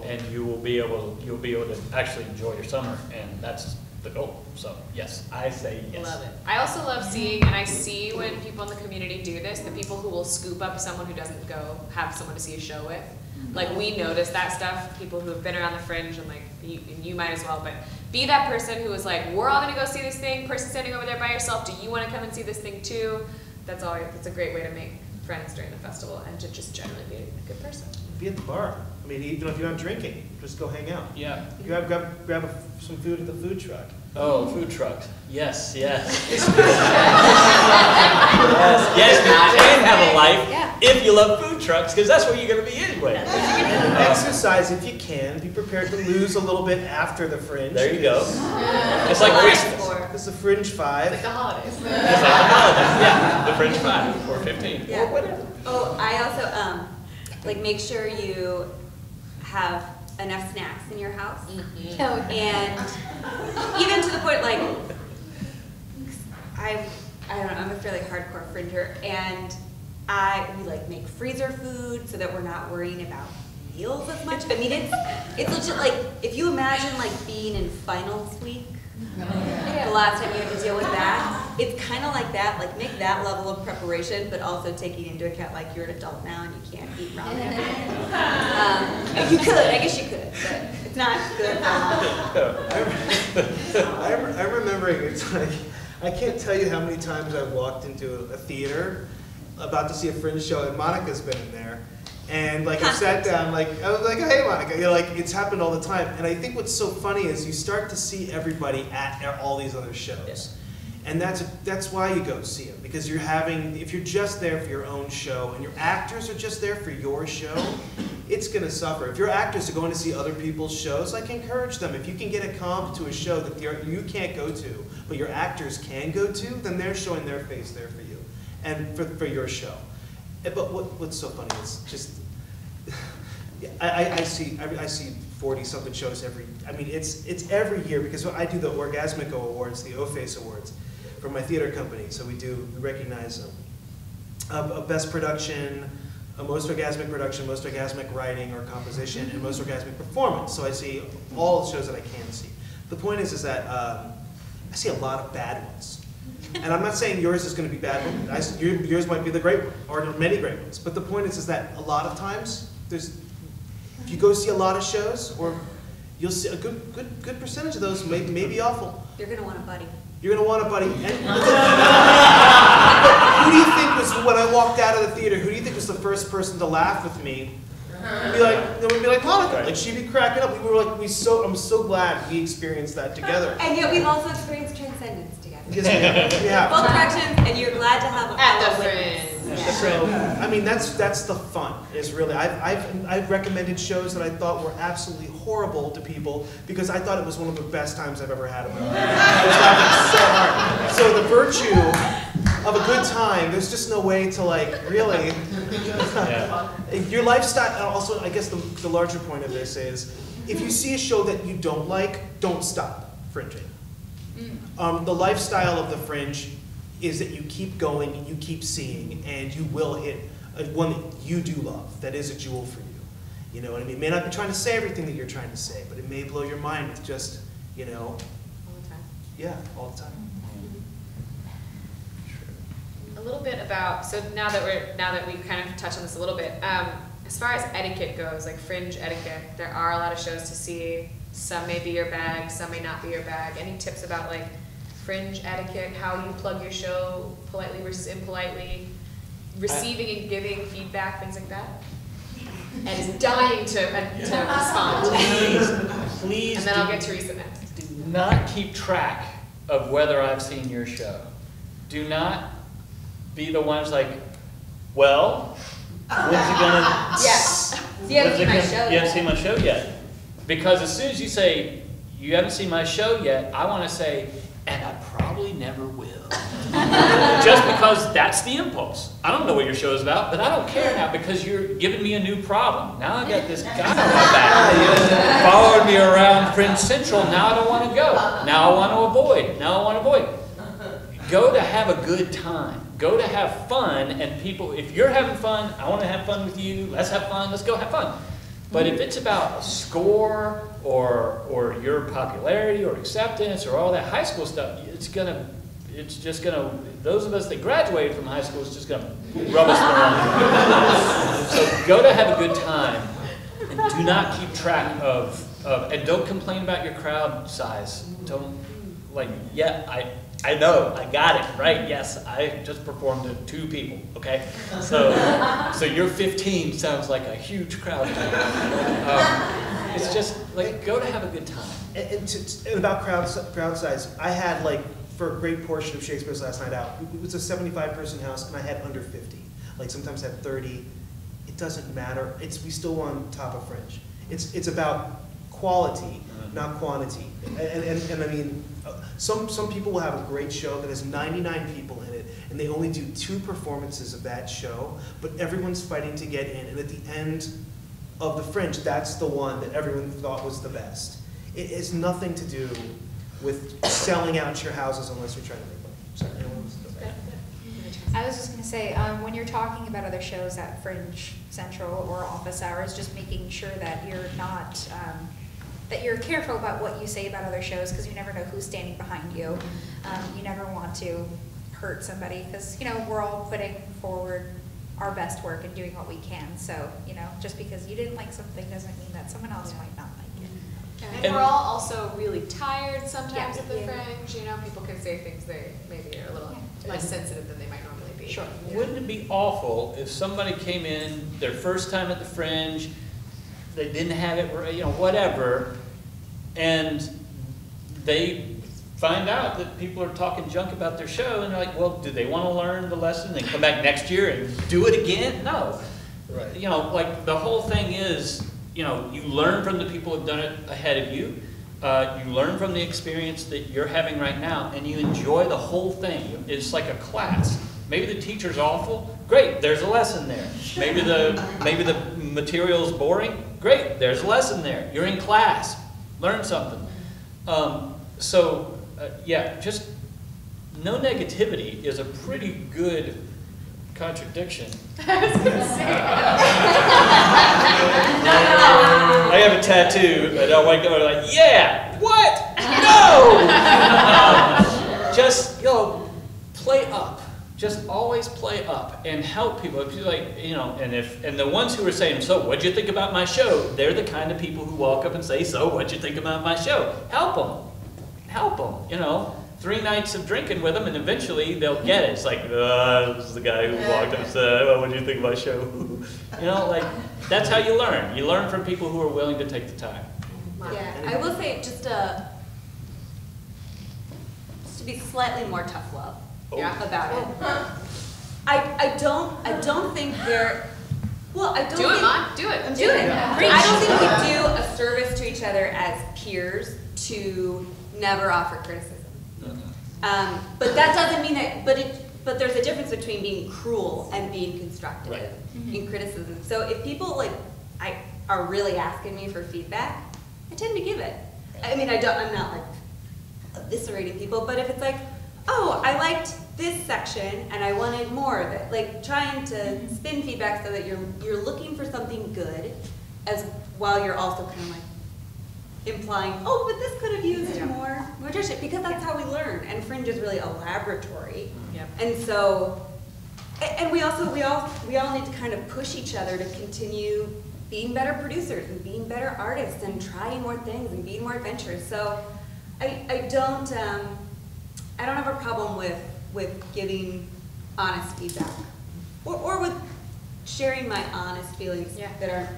and you'll be able to actually enjoy your summer, and that's the goal. So yes, I say yes. Love it. I also love seeing, and I see when people in the community do this, the people who will scoop up someone who doesn't go have someone to see a show with. Like, we notice that stuff, people who have been around the Fringe, and like, you might as well, but be that person who is like, we're all gonna go see this thing, person standing over there by yourself, do you wanna come and see this thing too? That's a great way to make friends during the festival and to just generally be a good person. Be at the bar. I mean, even if you're not drinking, just go hang out. Yeah. Grab some food at the food truck. Oh, food trucks. Yes. yes, you can have a life if you love food trucks, because that's where you're going to be anyway. Exercise if you can. Be prepared to lose a little bit after the Fringe. There you go. It's like Christmas. It's the Fringe 5. Like the holidays. It's like the holidays. Yeah, the Fringe 5 or 15 Yeah. or whatever. Oh, I also like make sure you have enough snacks in your house, and even to the point like I don't know, I'm a fairly hardcore Fringer, and we like make freezer food so that we're not worrying about meals as much. I mean, it's legit. Like, if you imagine like being in finals week, the last time you had to deal with that, it's kind of like that. Like, make that level of preparation, but also taking into account like you're an adult now and you can't eat ramen every day. You could, I guess you could, but it's not good. I'm remembering, it's like, I can't tell you how many times I've walked into a theater about to see a Fringe show, and Monica's been in there. And like I sat down, like I was like, "Hey, Monica," you know, like it's happened all the time. And I think what's so funny is you start to see everybody at all these other shows, and that's why you go see them, because you're having, if you're just there for your own show and your actors are just there for your show, it's gonna suffer. If your actors are going to see other people's shows, like, encourage them. If you can get a comp to a show that you can't go to, but your actors can go to, then they're showing their face there for you and for your show. But what's so funny is just, I see 40-something shows every, I mean, it's every year, because I do the Orgasmico Awards, the O-Face Awards, for my theater company. So we recognize a best production, a most orgasmic production, most orgasmic writing or composition, and most orgasmic performance. So I see all the shows that I can see. The point is that I see a lot of bad ones. And I'm not saying yours is going to be bad one. Yours might be the great one, or many great ones. But the point is that a lot of times, if you go see a lot of shows, or you'll see a good percentage of those may be awful. You're gonna want a buddy. You're gonna want a buddy. And who do you think was, when I walked out of the theater, who do you think was the first person to laugh with me? We'd be like Monica. Like, she'd be cracking up. I'm so glad we experienced that together. And yet we've also experienced transcendence together. Yes, we have. Both directions, and you're glad to have a fellow witness. So, I mean, that's the fun. Is really, I've recommended shows that I thought were absolutely horrible to people because I thought it was one of the best times I've ever had in my life. I was laughing so hard. So the virtue of a good time, there's just no way to, like, really. Your lifestyle. Also, I guess the larger point of this is, if you see a show that you don't like, don't stop fringing. The lifestyle of the Fringe is that you keep going, you keep seeing, and you will hit one that you do love, that is a jewel for you. You know what I mean? It may not be trying to say everything that you're trying to say, but it may blow your mind with just, you know. All the time. Yeah, all the time. A little bit about, so now that we kind of touched on this a little bit, as far as etiquette goes, like Fringe etiquette, there are a lot of shows to see. Some may be your bag, some may not be your bag. Any tips about, like, Fringe etiquette, how you plug your show politely versus impolitely, receiving and giving feedback, things like that? And is dying to respond. Please. And then I'll get Theresa next. Do not keep track of whether I've seen your show. Do not be the ones like, well, when's it gonna? Yes. You haven't seen my show. You haven't seen my show yet. Because as soon as you say, you haven't seen my show yet, I want to say, and I probably never will. Just because that's the impulse. I don't know what your show is about, but I don't care now because you're giving me a new problem. Now I got this guy on my back. Followed me around Fringe Central. Now I don't want to go. Now I want to avoid. Now I want to avoid. Go to have a good time. Go to have fun. And people, if you're having fun, I want to have fun with you. Let's have fun. Let's go have fun. But if it's about a score or your popularity or acceptance or all that high school stuff, it's just gonna, those of us that graduated from high school is just gonna rub us the wrong way. So go to have a good time and do not keep track of and don't complain about your crowd size. Don't, like, yeah, I know, I got it, right? Yes, I just performed to 2 people, okay? So your 15 sounds like a huge crowd. It's just, like, go to have a good time. And about crowd size, I had, like, for a great portion of Shakespeare's Last Night Out, it was a 75-person house, and I had under 50. Like, sometimes I had 30. It doesn't matter. We still on top of Fringe. It's about quality, not quantity. And I mean, some people will have a great show that has 99 people in it, and they only do 2 performances of that show, but everyone's fighting to get in, and at the end of the Fringe, that's the one that everyone thought was the best. It has nothing to do with selling out your houses unless you're trying to make money. Sorry, anyone else? I was just going to say, when you're talking about other shows at Fringe Central or office hours, just making sure that you're not, that you're careful about what you say about other shows, because you never know who's standing behind you. You never want to hurt somebody, because, you know, we're all putting forward our best work and doing what we can. So, you know, just because you didn't like something doesn't mean that someone else might not like it. And we're all also really tired sometimes Yeah. at the Fringe. You know, people can say things they maybe are a little less sensitive than they might normally be. Sure. Wouldn't it be awful if somebody came in their first time at the Fringe, they didn't have it, you know, whatever, and they find out that people are talking junk about their show, and they're like, well, do they want to learn the lesson and come back next year and do it again? No. Right. You know, like, the whole thing is, you know, you learn from the people who've done it ahead of you. You learn from the experience that you're having right now, and you enjoy the whole thing. It's like a class. Maybe the teacher's awful. Great, there's a lesson there. Maybe the material's boring. Great, there's a lesson there. You're in class. Learn something. Yeah, just no negativity is a pretty good contradiction. I was gonna say. I have a tattoo, and I wake up and I'm like, yeah, what? No! Just, you know, play up. Just always play up and help people. If you like, you know, and the ones who are saying, so what'd you think about my show? They're the kind of people who walk up and say, so what'd you think about my show? Help them. Help them, you know. 3 nights of drinking with them, and eventually they'll get it. It's like, this is the guy who walked up and said, well, what do you think of my show? You know, like, that's how you learn. You learn from people who are willing to take the time. Yeah, I will say just to be slightly more tough love about it. I don't think they're, well, I don't Do think, it, Mom. Do it. I'm doing it. I don't think we do a service to each other as peers to never offer criticism. But that doesn't mean that, but there's a difference between being cruel and being constructive in criticism. So if people are really asking me for feedback, I tend to give it. I mean, I'm not like eviscerating people, but if it's like, oh, I liked this section and I wanted more of it, like trying to spin feedback so that you're looking for something good, as while you're also kind of like implying, oh, but this could have used more nutrition, because that's how we learn. And Fringe is really a laboratory. Yep. And so, and we all need to kind of push each other to continue being better producers and being better artists and trying more things and being more adventurous. So I don't have a problem with giving honest feedback or with sharing my honest feelings that are,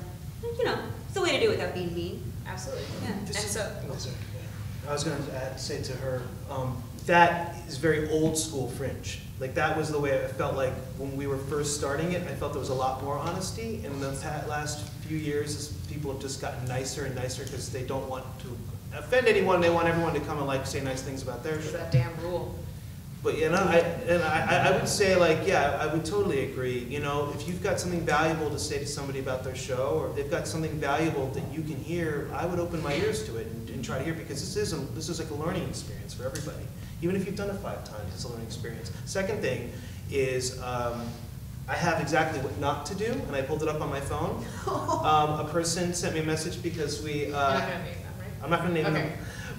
you know, it's a way to do it without being mean. Absolutely. Yeah. And so, I was going to say to her, that is very old school Fringe. Like that was the way it felt like when we were first starting it. I felt there was a lot more honesty. And in the last few years, as people have just gotten nicer and nicer because they don't want to offend anyone. They want everyone to come and like say nice things about their show. That damn rule. But you know, I would say like, yeah, I would totally agree. You know, if you've got something valuable to say to somebody about their show, or if they've got something valuable that you can hear, I would open my ears to it and try to hear, because this is like a learning experience for everybody. Even if you've done it 5 times, it's a learning experience. Second thing is, I have exactly what not to do, and I pulled it up on my phone. A person sent me a message because we. You're not gonna name them, right? I'm not going to name them,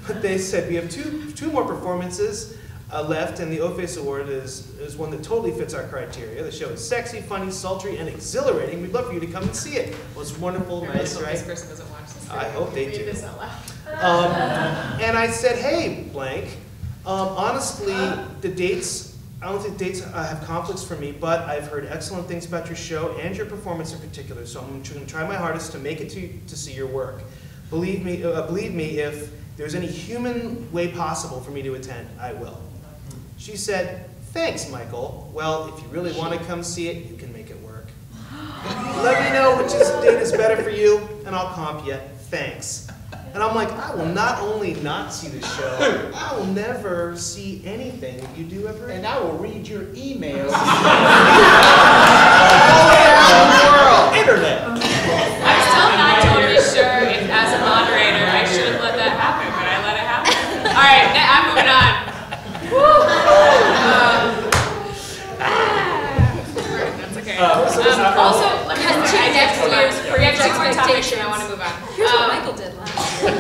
but they said we have two more performances left, and the O-Face Award is one that totally fits our criteria. The show is sexy, funny, sultry, and exhilarating. We'd love for you to come and see it. Well, it's wonderful, nice, right? This person doesn't watch this. I hope they do. Read this out loud. And I said, hey, blank. Honestly, the dates, I don't think dates have conflicts for me, but I've heard excellent things about your show and your performance in particular, so I'm going to try my hardest to make it to see your work. Believe me, if there's any human way possible for me to attend, I will. She said, thanks, Michael. Well, if you really want to come see it, you can make it work. Let me know which date is better for you, and I'll comp you. Thanks. And I'm like, I will not only not see the show, I will never see anything that you do ever. And I will read your emails. Internet. I'm still not totally sure if, as a moderator, I should have let that happen, but I let it happen. All right, I'm moving on. That's okay. Also, let me just say, I have 2 more topics and I want to move on. Here's what Michael did last year.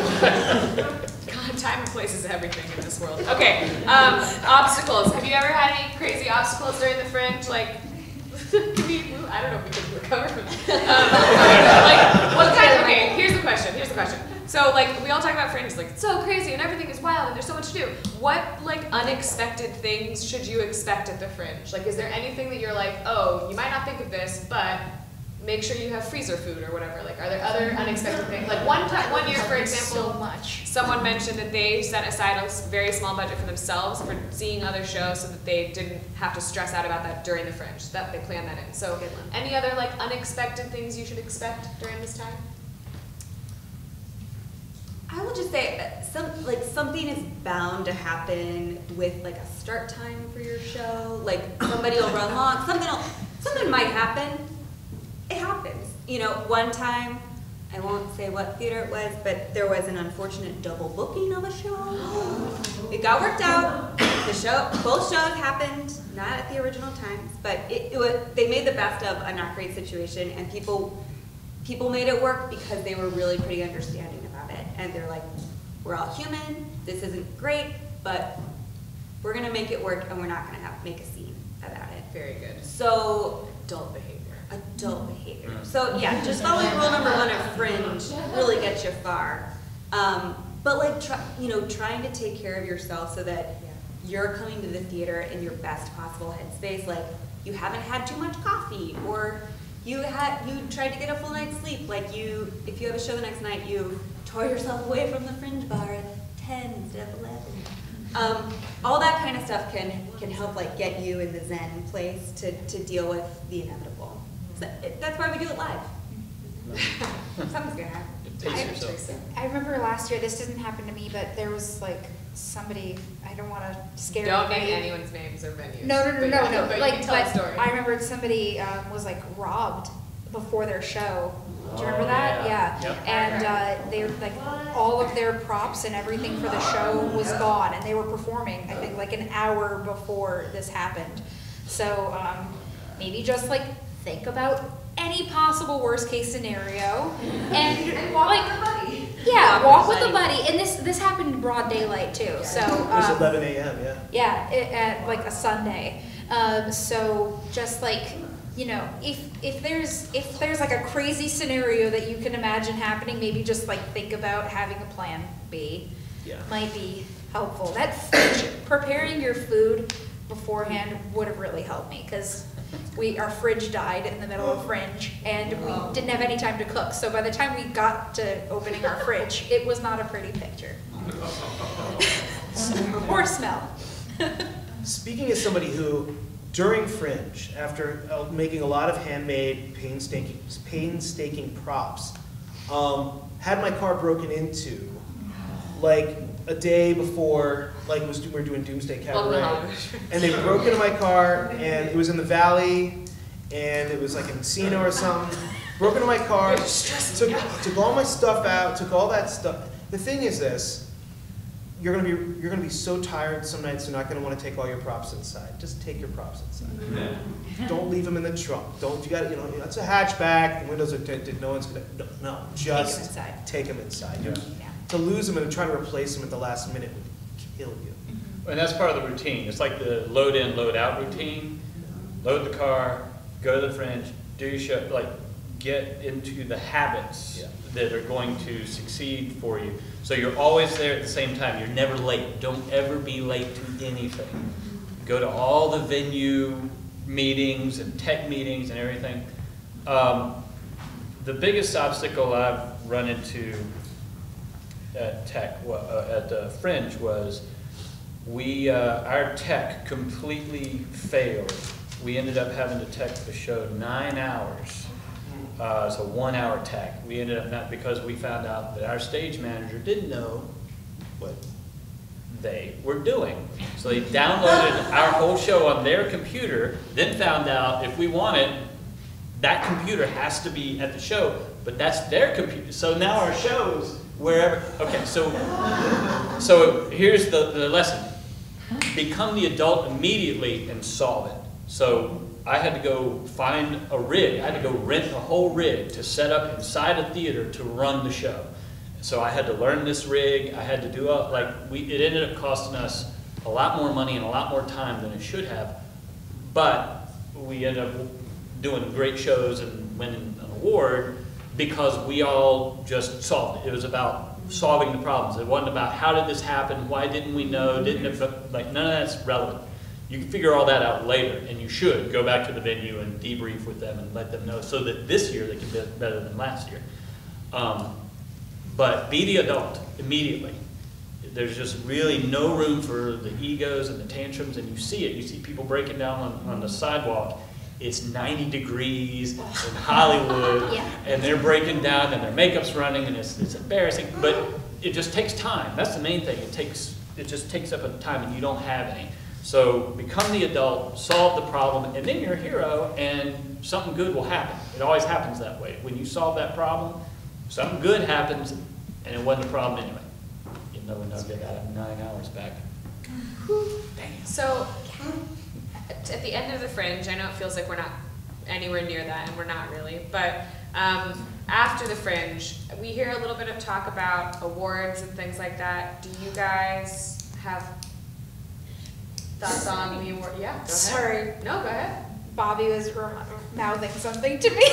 God, time and place is everything in this world. Okay, obstacles. Have you ever had any crazy obstacles during the Fringe? Like, I don't know if we can recover from that. Like, what kind of, okay, here's the question. So, like, we all talk about Fringe, like, it's so crazy and everything is wild and there's so much to do. What, like, unexpected things should you expect at the Fringe? Like, is there anything that you're like, oh, you might not think of this, but make sure you have freezer food or whatever? Like, are there other unexpected things? Like, one year, for example, someone mentioned that they set aside a very small budget for themselves for seeing other shows so that they didn't have to stress out about that during the Fringe, that they planned that in. So, any other, like, unexpected things you should expect during this time? I will just say something is bound to happen with like a start time for your show. Like somebody will run long, something might happen. It happens. You know, one time, I won't say what theater it was, but there was an unfortunate double booking of a show. It got worked out. Both shows happened, not at the original times, but they made the best of a not great situation, and people made it work because they were really pretty understanding about it. And they're like, we're all human, this isn't great, but we're gonna make it work and we're not gonna make a scene about it. Very good. So, Adult behavior. So yeah, just following rule number 1 of Fringe really gets you far. But like, trying to take care of yourself so that you're coming to the theater in your best possible headspace. Like, you haven't had too much coffee, or you tried to get a full night's sleep. Like if you have a show the next night, you tore yourself away from the Fringe bar at 10 instead of 11. All that kind of stuff can help like get you in the zen place to deal with the inevitable. So that's why we do it live. Something's gonna happen. I remember last year, this didn't happen to me, but there was like somebody, I don't want to scare Don't anybody. name anyone's names or venues. No. But Like, you can tell a story. I remember somebody was like robbed before their show. Do you remember that? Yeah. Yep. And they like all of their props and everything for the show was gone, and they were performing, I think, like an hour before this happened. So maybe just like think about any possible worst case scenario, and walk with a buddy. And this happened in broad daylight too. So It was 11 a.m. Yeah, at like a Sunday. So just like, if there's like a crazy scenario that you can imagine happening, maybe just like think about having a plan B. Yeah. Might be helpful. Preparing your food beforehand would have really helped me, because our fridge died in the middle of Fringe, and we didn't have any time to cook. So by the time we got to opening our fridge, it was not a pretty picture. Or smell. Speaking as somebody who during Fringe, after making a lot of handmade, painstaking props, had my car broken into, like a day before, like we were doing Doomsday Cabaret, and they broke into my car, and it was in the valley, and it was like in Encino or something. Broke into my car, took all my stuff out, took all that stuff. The thing is this. You're gonna be so tired some nights you're not gonna want to take all your props inside. Just take your props inside. Yeah. Don't leave them in the trunk. Don't, you got, it's a hatchback, the windows are tinted, no one's gonna, no, just take them inside. Yeah. To lose them and try to replace them at the last minute would kill you. And that's part of the routine. It's like the load in, load out routine. Load the car, go to the Fringe, do your show, like get into the habits that are going to succeed for you. So you're always there at the same time. You're never late. Don't ever be late to anything. Go to all the venue meetings and tech meetings and everything. The biggest obstacle I've run into at Fringe was our tech completely failed. We ended up having to tech the show 9 hours. It's a 1 hour tech. We ended up not, because we found out that our stage manager didn't know what they were doing. So they downloaded our whole show on their computer, then found out if we wanted, that computer has to be at the show, but that's their computer. So now our show's wherever. Okay, so here's the lesson. Become the adult immediately and solve it. So I had to go find a rig. I had to go rent a whole rig to set up inside a theater to run the show. So I had to learn this rig. I had to do it ended up costing us a lot more money and a lot more time than it should have. But we ended up doing great shows and winning an award because we all just solved it. It was about solving the problems. It wasn't about how did this happen, why didn't we know, none of that's relevant. You can figure all that out later, and you should go back to the venue and debrief with them and let them know so that this year they can be better than last year. But be the adult immediately. There's just really no room for the egos and the tantrums, and you see it. You see people breaking down on the sidewalk. It's 90 degrees in Hollywood, and they're breaking down, and their makeup's running, and it's embarrassing. But it just takes time. That's the main thing. It just takes up a time, and you don't have any. So become the adult, solve the problem, and then you're a hero, and something good will happen. It always happens that way. When you solve that problem, something good happens, and it wasn't a problem anyway. Even though we're not getting out of 9 hours back. Dang. So, at the end of the Fringe, I know it feels like we're not anywhere near that, and we're not really, but after the Fringe, we hear a little bit of talk about awards and things like that. Do you guys have thoughts on the award? Yeah, go ahead. Sorry. No, go ahead. Bobby was mouthing something to me,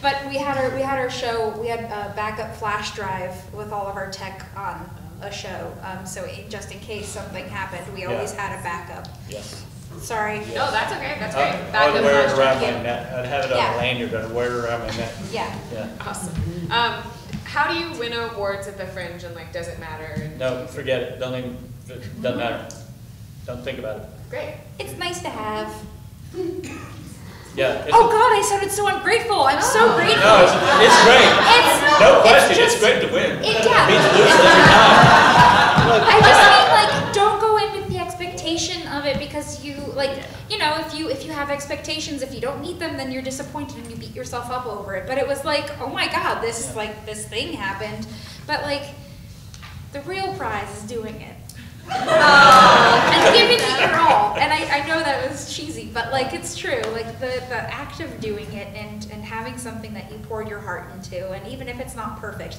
but we had our show. We had a backup flash drive with all of our tech on a show. So just in case something happened, we always had a backup. Yes. Sorry. Yes. No, that's okay. That's great. I would wear it around flash my neck. I'd have it on a lanyard. I'd wear it around my neck. Yeah. Awesome. How do you win awards at the Fringe, and does it matter? No, forget it. Doesn't matter. Don't think about it. Great. It's nice to have. Yeah. Oh God, I sounded so ungrateful. I'm so grateful. No, it's great. No question. It's great to win. Yeah. It means losing every time. I just mean don't go in with the expectation of it because you if you have expectations, if you don't meet them, then you're disappointed and you beat yourself up over it. But it was like, oh my God, this thing happened. But the real prize is doing it. And giving it your all. And I know that was cheesy, but it's true. The act of doing it and having something that you poured your heart into, and even if it's not perfect,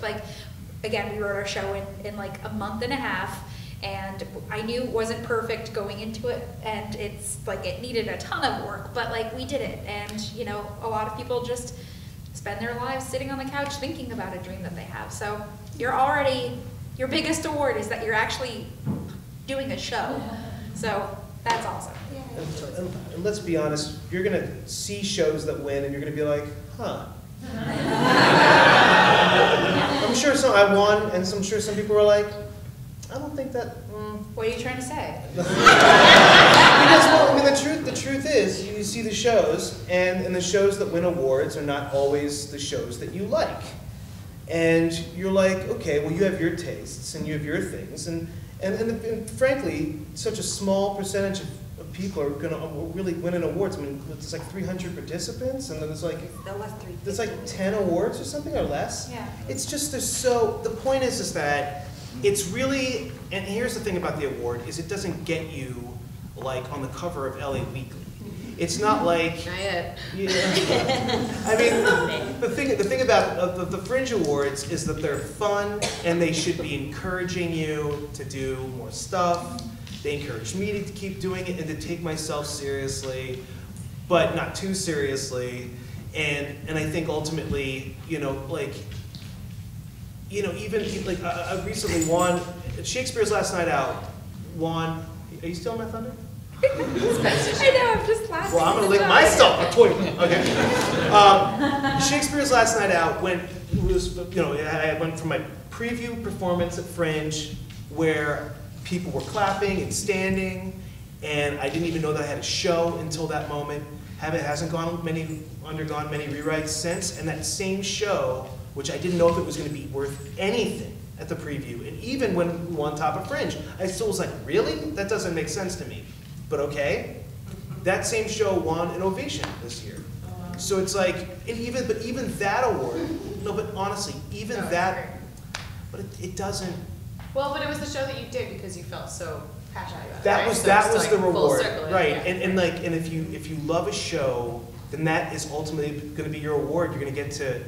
again, we wrote our show in a month and a half, and I knew it wasn't perfect going into it, and it's it needed a ton of work, but we did it. And a lot of people just spend their lives sitting on the couch thinking about a dream that they have. So your biggest award is that you're actually doing a show. So that's awesome. And let's be honest, you're going to see shows that win and you're going to be like, huh. I'm sure I won, and I'm sure some people were like, I don't think that. What are you trying to say? Because, well, I mean, the truth is, you see the shows, and the shows that win awards are not always the shows that you like. And you're like, okay, well, you have your tastes and you have your things, and frankly, such a small percentage of people are going to really win an awards. I mean, it's like 300 participants, and then there's like 10 awards or something or less. Yeah. It's just the point is that it's really, and here's the thing about the award is it doesn't get you like on the cover of LA Weekly. It's not like. Not yet. Yeah. I mean, the thing about the Fringe Awards is that they're fun and they should be encouraging you to do more stuff. They encourage me to keep doing it and to take myself seriously, but not too seriously. And I think ultimately, even like I recently won Shakespeare's Last Night Out. Won. Are you still on my thunder? I know, I'm just laughing. Well, I'm gonna lick myself a toy. Okay. Shakespeare's Last Night Out I went from my preview performance at Fringe where people were clapping and standing, and I didn't even know that I had a show until that moment. Hasn't undergone many rewrites since, and that same show, which I didn't know if it was going to be worth anything at the preview, and even when we were on top of Fringe, I still was like, really? That doesn't make sense to me. But okay, that same show won an ovation this year. So it's like, but even that award, no, but honestly, even that, but it doesn't. Well, but it was the show that you did because you felt so passionate about it. That right? was So that it's was like the full reward, circle, right? yeah. And if you love a show, then that is ultimately going to be your award. You're going to get to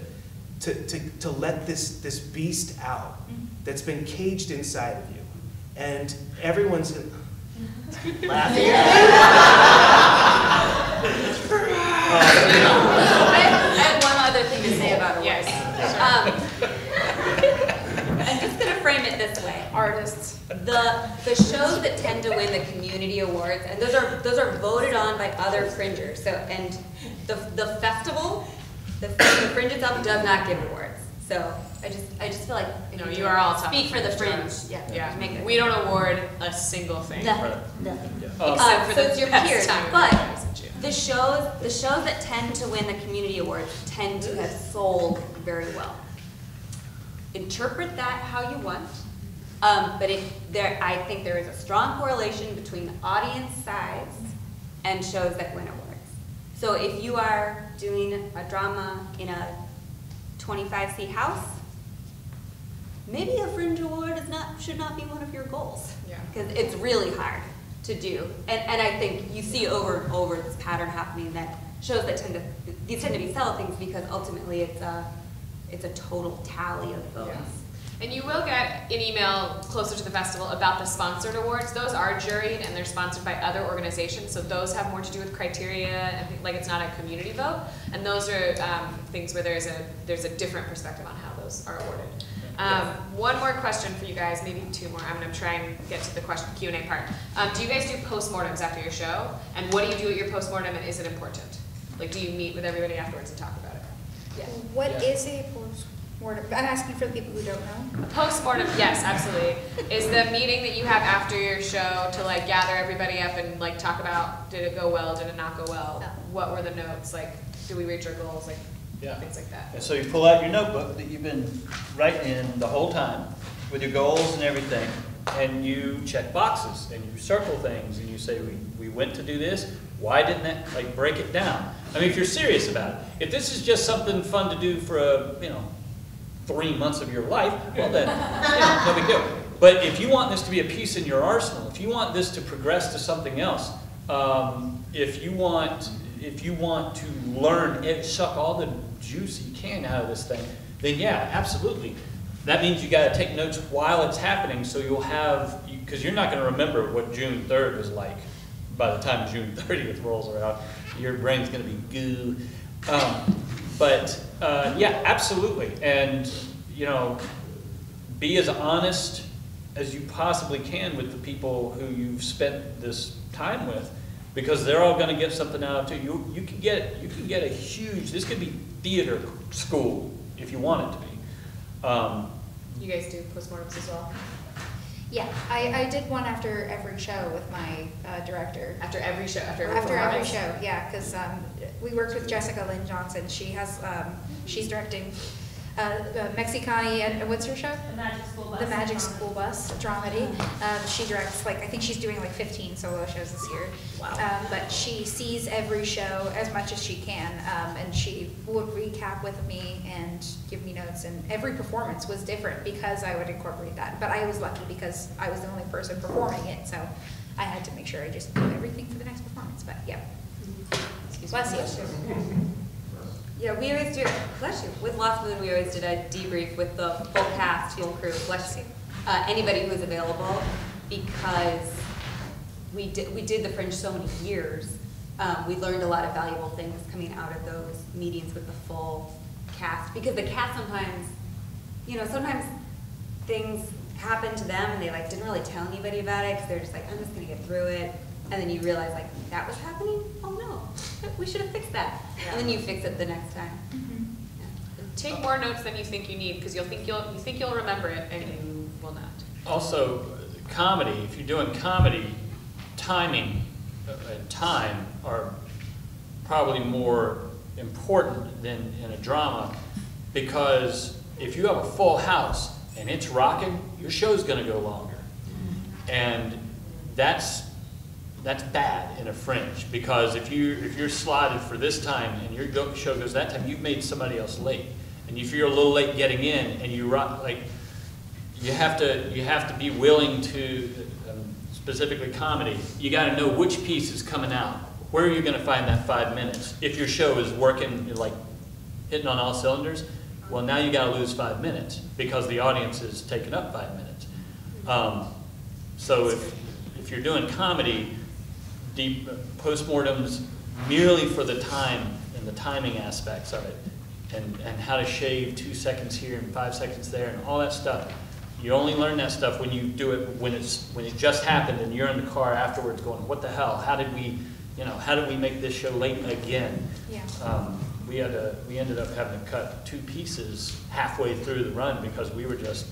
let this beast out that's been caged inside of you, and everyone's laughing. I have one other thing to say about awards. I'm just going to frame it this way. Artists. The shows that tend to win the community awards, and those are voted on by other fringers. So, and the festival, the Fringe itself does not give awards. So I just feel like you are all speak for the Fringe. Yeah. Make it. We don't award a single thing. Nothing. Except for So the it's your best peers, time but in June. the shows that tend to win the community awards tend to have sold very well. Interpret that how you want, but I think there is a strong correlation between audience size and shows that win awards. So if you are doing a drama in a 25-seat house, maybe a Fringe Award should not be one of your goals. Yeah. Because it's really hard to do. And I think you see over and over this pattern happening that shows that tend to be sell things because ultimately it's a total tally of votes. Yeah. And you will get an email closer to the festival about the sponsored awards. Those are juried and they're sponsored by other organizations, so those have more to do with criteria and like it's not a community vote. And those are things where there's a different perspective on how those are awarded. One more question for you guys, maybe two more. I'm going to try and get to the question Q&A part. Do you guys do postmortems after your show? And what do you do at your postmortem, and is it important? Like, do you meet with everybody afterwards and talk about it? Yeah. What is a postmortem? I'm asking for the people who don't know. A postmortem, yes, absolutely, is the meeting that you have after your show to like gather everybody up and like talk about, did it go well, did it not go well, what were the notes, like, did we reach our goals, like, things like that. And so you pull out your notebook that you've been writing in the whole time with your goals and everything, and you check boxes and you circle things and you say, we went to do this, why didn't that, like, break it down? I mean, if you're serious about it, if this is just something fun to do for 3 months of your life, well then, no big deal. But if you want this to be a piece in your arsenal, if you want this to progress to something else, if you want to learn and suck all the juice you can out of this thing, then yeah, absolutely. That means you got to take notes while it's happening, so you'll have, because you're not going to remember what June 3rd was like by the time June 30th rolls around. Your brain's going to be goo. Yeah, absolutely. And, be as honest as you possibly can with the people who you've spent this time with, because they're all going to get something out of it too. You can get a huge, this could be theater school if you want it to be. You guys do postmortems as well? Yeah, I did one after every show with my director. After every show, after every After every performance? show, yeah, because we worked with Jessica Lynn Johnson. She has, she's directing Mexicani, and what's her show? The Magic School Bus. The Magic School Bus, a dramedy. She directs, like, I think she's doing like 15 solo shows this year. Wow. But she sees every show as much as she can, and she would recap with me and give me notes, and every performance was different because I would incorporate that. But I was lucky because I was the only person performing it, so I had to make sure I just knew everything for the next performance, but yeah. Bless you. Yeah, we always do, bless you, with Lost Moon, we always did a debrief with the full cast, full crew, bless you, anybody who was available, because we did the Fringe so many years. We learned a lot of valuable things coming out of those meetings with the full cast, because the cast sometimes, you know, sometimes things happen to them and they like didn't really tell anybody about it, because they're just like, I'm just gonna get through it. And then you realize, like, that was happening? Oh no, we should have fixed that. Yeah. And then you fix it the next time. Take more notes than you think you need, because you think you'll remember it, and you will not. Also, comedy, if you're doing comedy, timing and time are probably more important than in a drama, because if you have a full house and it's rocking, your show's gonna go longer. And that's bad in a Fringe, because if you're slotted for this time and your show goes that time, you've made somebody else late. And if you're a little late getting in, and you rock, like, you have to be willing to, specifically comedy, you got to know which piece is coming out. Where are you going to find that 5 minutes? If your show is working, like hitting on all cylinders, well, now you got to lose 5 minutes because the audience is taking up 5 minutes. So if you're doing comedy, deep postmortems merely for the time and the timing aspects of it, and how to shave 2 seconds here and 5 seconds there and all that stuff. You only learn that stuff when you do it when it just happened and you're in the car afterwards going, what the hell? How did we make this show late again? Yeah. We ended up having to cut 2 pieces halfway through the run because we were just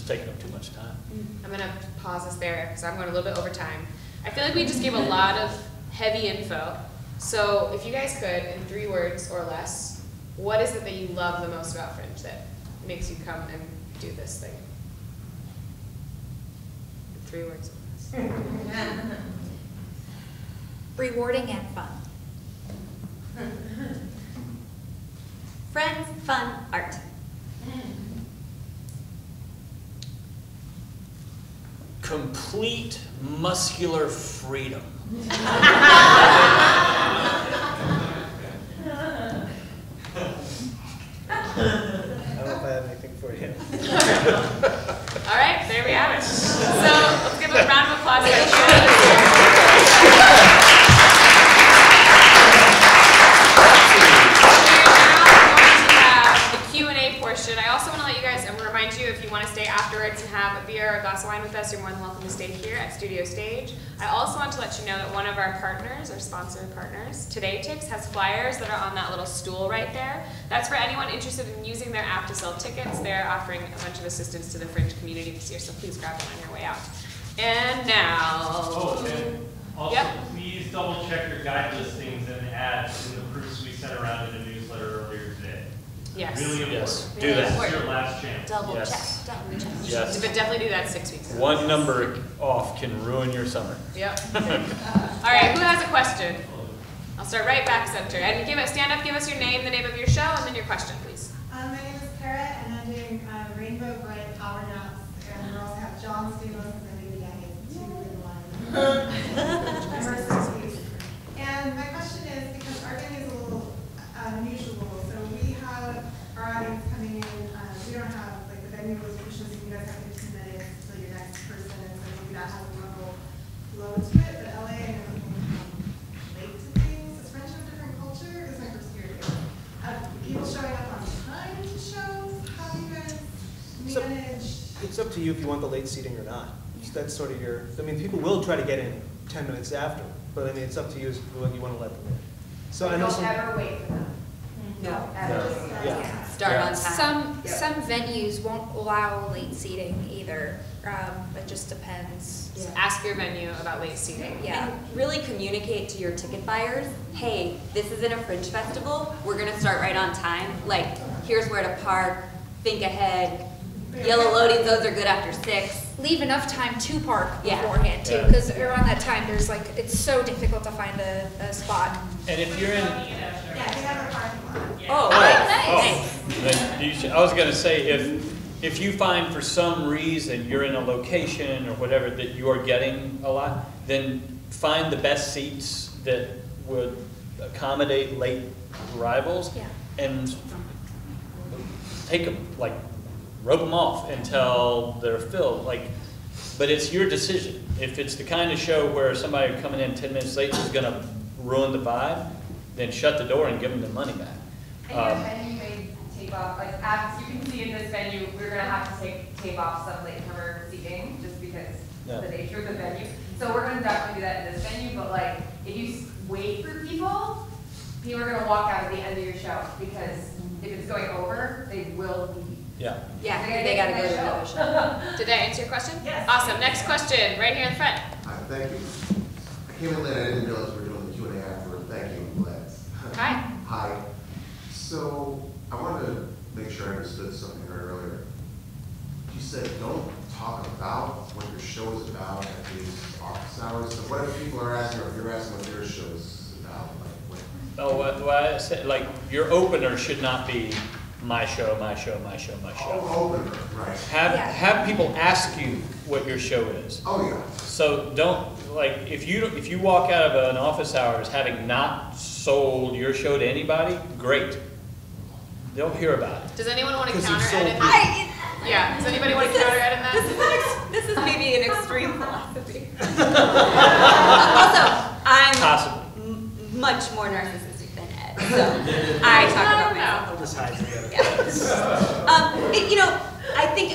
taking up too much time. I'm gonna pause us there, because I'm going a little bit over time. I feel like we just gave a lot of heavy info. So if you guys could, in 3 words or less, what is it that you love the most about Fringe that makes you come and do this thing? 3 words or less. Rewarding and fun. Friends, fun, art. Complete muscular freedom. I don't know if I have anything for you. All right, there we have it. So let's give a round of applause for Theresa. I also want to let you guys, and remind you, if you want to stay afterwards and have a beer or a glass of wine with us, you're more than welcome to stay here at Studio Stage. I also want to let you know that one of our partners, our sponsor partners, Today Ticks, has flyers that are on that little stool right there. That's for anyone interested in using their app to sell tickets. They're offering a bunch of assistance to the Fringe community this year, so please grab them on your way out. And now... Oh, and also, yep. Please double check your guide listings and ads in the proofs we sent around in the newsletter earlier today. Yes. Really important. Yes, do that. This is your last chance. Double Yes. check, double check. Yes. But definitely do that 6 weeks. One number off can ruin your summer. Yep. All right, who has a question? I'll start right back center. And stand up, give us your name, the name of your show, and then your question, please. My name is Kara, and I'm doing Rainbow Bright Power Naps, and we also have John Stamos and then maybe Diane, 2 in line. And my question is, because our venue is a little unusual, so we have our audience coming in, we don't have, like, the venue was pushed, so you guys have 15 minutes until your next person, and so maybe that has a little flow to it, but LA and everything late to things. Is French a different culture? This is my first year here. People showing up on time to shows? How do you guys manage? It's up to you if you want the late seating or not. That's sort of your, I mean, people will try to get in 10 minutes after, but I mean, it's up to you as when you want to let them in. So I know Don't some. ever wait for them. No. Yeah. Start on time. Some venues won't allow late seating either. It just depends. So ask your venue about late seating. Yeah. And really communicate to your ticket buyers, hey, this isn't a Fringe festival, we're gonna start right on time. Like, here's where to park, think ahead. Yellow loading zones are good after 6. Leave enough time to park Yeah. beforehand too, Yeah. because around that time there's like, it's so difficult to find a spot. And if you're in, Yeah, they have a parking lot. Oh, nice. then you should, I was gonna say, if you find for some reason you're in a location or whatever that you are getting a lot, then find the best seats that would accommodate late arrivals. Yeah. And take them, like, rope them off until they're filled, like, but it's your decision. If it's the kind of show where somebody coming in 10 minutes late is gonna ruin the vibe, then shut the door and give them their money back. And your venue may tape off, like, as you can see in this venue, we're gonna have to tape off some latecomer seating, just because of the nature of the venue. So we're gonna definitely do that in this venue, but like, if you wait for people, people are gonna walk out at the end of your show, because if it's going over, they will leave. Yeah. Yeah, they gotta go to another show. Did I answer your question? Yes. Awesome. Next question, right here in the front. Hi, thank you. I came in late, I didn't realize we were doing the Q&A afterward. Thank you, I'm glad. Hi. Hi. So, I wanted to make sure I understood something I heard earlier. You said don't talk about what your show is about at these office hours. So what if people are asking, or if you're asking what their show is about? Like, what? Oh, what I said, like, your opener should not be my show, my show, my show, my show. Oh, opener, right. Have people ask you what your show is. Oh, yeah. So don't, like, if you walk out of an office hours having not sold your show to anybody, great. They'll hear about it. Does anyone want to 'Cause you counter sold edit me. that? Yeah. Does anybody want to counter edit that? This is maybe an extreme philosophy. Also, I'm Possibly. much more narcissistic than Ed, so I talk about myself. Just hide together. You know, I think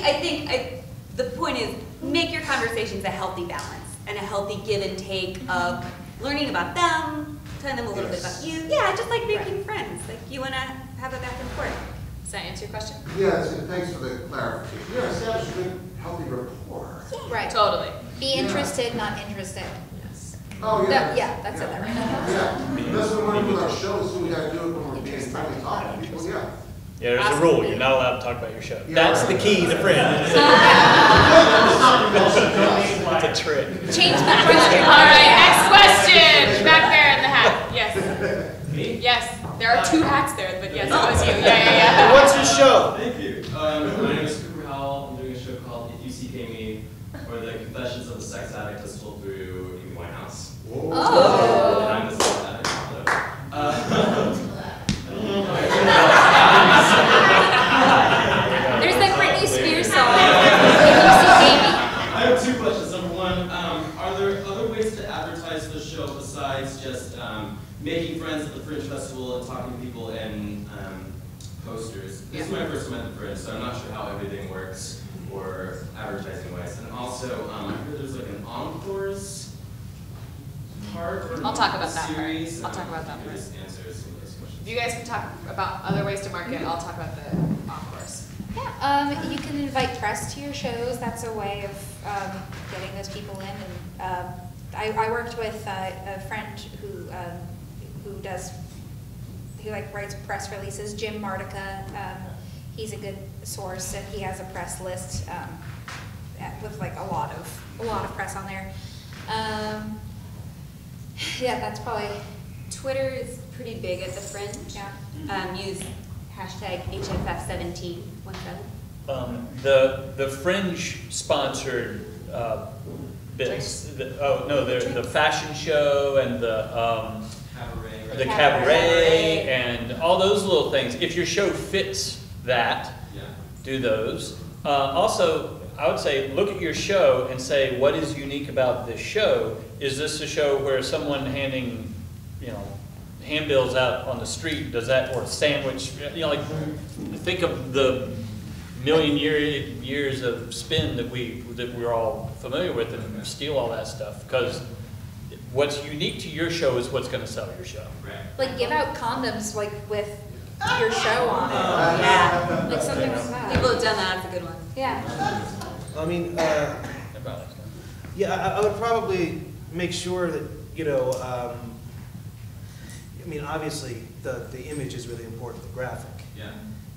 the point is make your conversations a healthy balance and a healthy give and take of learning about them, telling them a little bit about you. Yeah, just like making friends. Like you want to have a back and forth. Does that answer your question? Yeah, thanks for the clarification. Yeah, establish a good, healthy rapport. Right. Totally. Be interested, not interested. Yes. Oh, yeah. Yeah, that's it. Yeah, that's what we're doing with our shows, so we gotta do it when we're being friendly, talking to people, yeah. Yeah, there's a rule. You're not allowed to talk about your show. That's the key to Fringe. It's a trick. Change the question. All right. Next question. Back there in the hat. Yes. Me? Yes. There are 2 hats there, but yes, it was you. Yeah. What's your show? Thank you. My name is Cooper Howell. I'm doing a show called If You Seek Me, or the Confessions of a Sex Addict as told through Amy Winehouse. Oh. And I'm a sex addict, There's that Britney Spears song. If you see Amy. I have 2 questions. Number 1, are there other ways to advertise the show besides just making friends at the Fringe Festival and talking to people in posters? This is my first time at the Fringe, so I'm not sure how everything works or advertising-wise. And also, I heard there's like an encores part or I'll talk about that part. series. I'll talk about that Maybe part. just answer some of those questions. If you guys can talk about other ways to market, I'll talk about the encores. Yeah, you can invite press to your shows. That's a way of getting those people in. And I worked with a friend who writes press releases, Jim Martica. He's a good source, and he has a press list with like a lot of press on there. Yeah, that's probably. Twitter is pretty big at the Fringe. Yeah. Use hashtag HFF17. The Fringe sponsored bits. The fashion show and the cabaret and all those little things. If your show fits that, do those. Also, I would say look at your show and say what is unique about this show. Is this a show where someone handing, handbills out on the street does that, or a sandwich? Like think of the million years of spin that we're all familiar with, and steal all that stuff, because what's unique to your show is what's going to sell your show. Like give out condoms like with your show on it. Yeah. Like something like that. People have done that. That's a good one. Yeah. I mean, About it. yeah, I would probably make sure that, you know, I mean, obviously, the image is really important, the graphic. Yeah.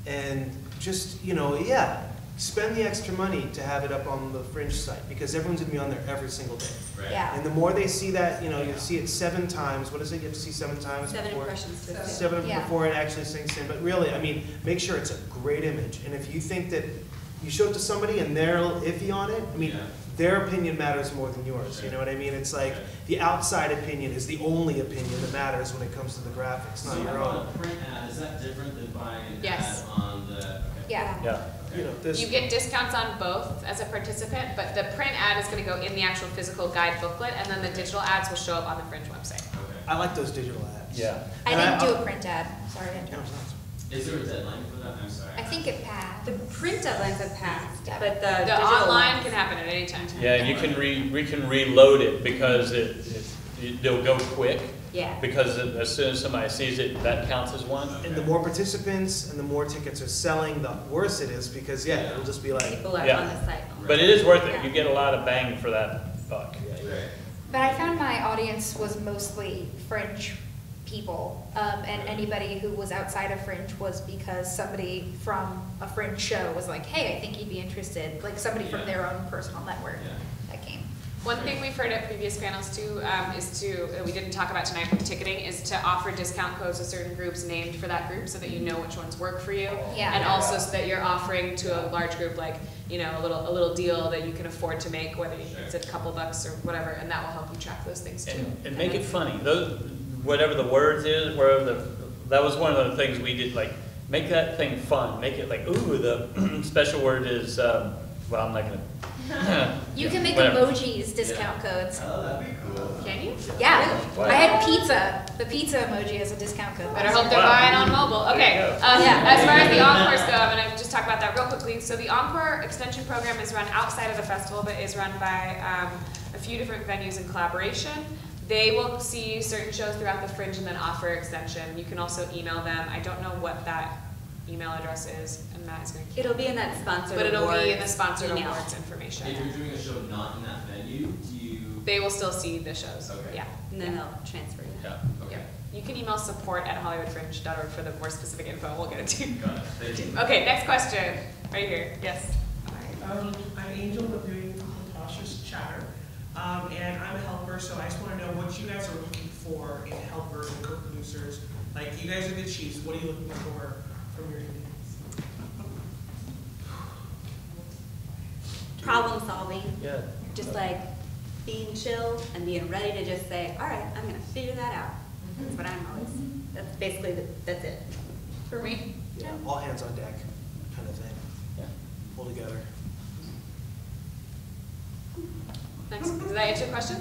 And just, you know, yeah, spend the extra money to have it up on the Fringe site, because everyone's gonna be on there every single day. Right. Yeah. And the more they see that, you know, you see it 7 times, what is it, you have to see 7 times? 7 before- impressions to 7 Yeah. before it actually sinks in, but really, I mean, make sure it's a great image, and if you think that you show it to somebody and they're iffy on it, I mean, Yeah. their opinion matters more than yours, you know what I mean? It's like, the outside opinion is the only opinion that matters when it comes to the graphics, So not your on own. a print ad, is that different than buying an Yes. ad on the, okay. Yeah. Yeah. You know, this, You get discounts on both as a participant, but the print ad is gonna go in the actual physical guide booklet, and then the digital ads will show up on the Fringe website. Okay. I like those digital ads. Yeah. I And didn't do a print ad. Sorry to No, interrupt. it's not. Is there a deadline for that? I'm sorry. I think it passed. The print deadlines have passed, Yeah. but the The digital online ones- can happen at any time. Yeah, and we can reload it because they'll go quick. Yeah. Because as soon as somebody sees it, that counts as one. And the more participants and the more tickets are selling, the worse it is, because, yeah, it'll just be like, People are Yeah. on the site. But it is worth it. Yeah. You get a lot of bang for that buck. Right. But I found my audience was mostly Fringe people, and anybody who was outside of Fringe was because somebody from a Fringe show was like, hey, I think you'd be interested, like somebody from their own personal network Yeah. that came. One thing we've heard at previous panels too, is to, we didn't talk about tonight with ticketing, is to offer discount codes to certain groups named for that group so that you know which ones work for you. Yeah. And also so that you're offering to a large group, like, you know, a little deal that you can afford to make, whether it's a couple bucks or whatever, and that will help you track those things too. And make it funny. Those, whatever the words is, that was one of the things we did, like, make that thing fun. Make it like, ooh, the special word is, well, I'm not gonna. You can make Whatever. emojis, discount codes. Oh, that'd be cool. Can you? Yeah, Wow. I had pizza, the pizza emoji as a discount code. Better hope they're Wow. buying on mobile. Okay, There you go. Yeah. as far as the encores go, I'm gonna just talk about that real quickly. So the encore extension program is run outside of the festival, but is run by a few different venues in collaboration. They will see certain shows throughout the Fringe and then offer extension. You can also email them. I don't know what that email address is, and Matt is gonna keep. It'll be in that sponsored But it'll be in the awards sponsored email. awards information. If you're doing a show not in that venue, do you? They will still see the shows. Okay. Yeah. And then they'll transfer you. Yeah, okay. You can email support@hollywoodfringe.org for the more specific info. We'll get it to you. Got it, thank you. Okay, next question. Right here. Yes. I'm Angel with doing Natasha's chatter, and I'm a helper, so I just want to know what you guys are looking for in helpers and co-producers. Like, you guys are the chiefs, what are you looking for from your communities? Problem solving, Yeah. just like being chill and being ready to just say, all right, I'm gonna figure that out. That's what I'm always, that's basically, that's it. For me. yeah, all hands on deck kind of thing. Yeah. Pull together. Next. Does that answer your question?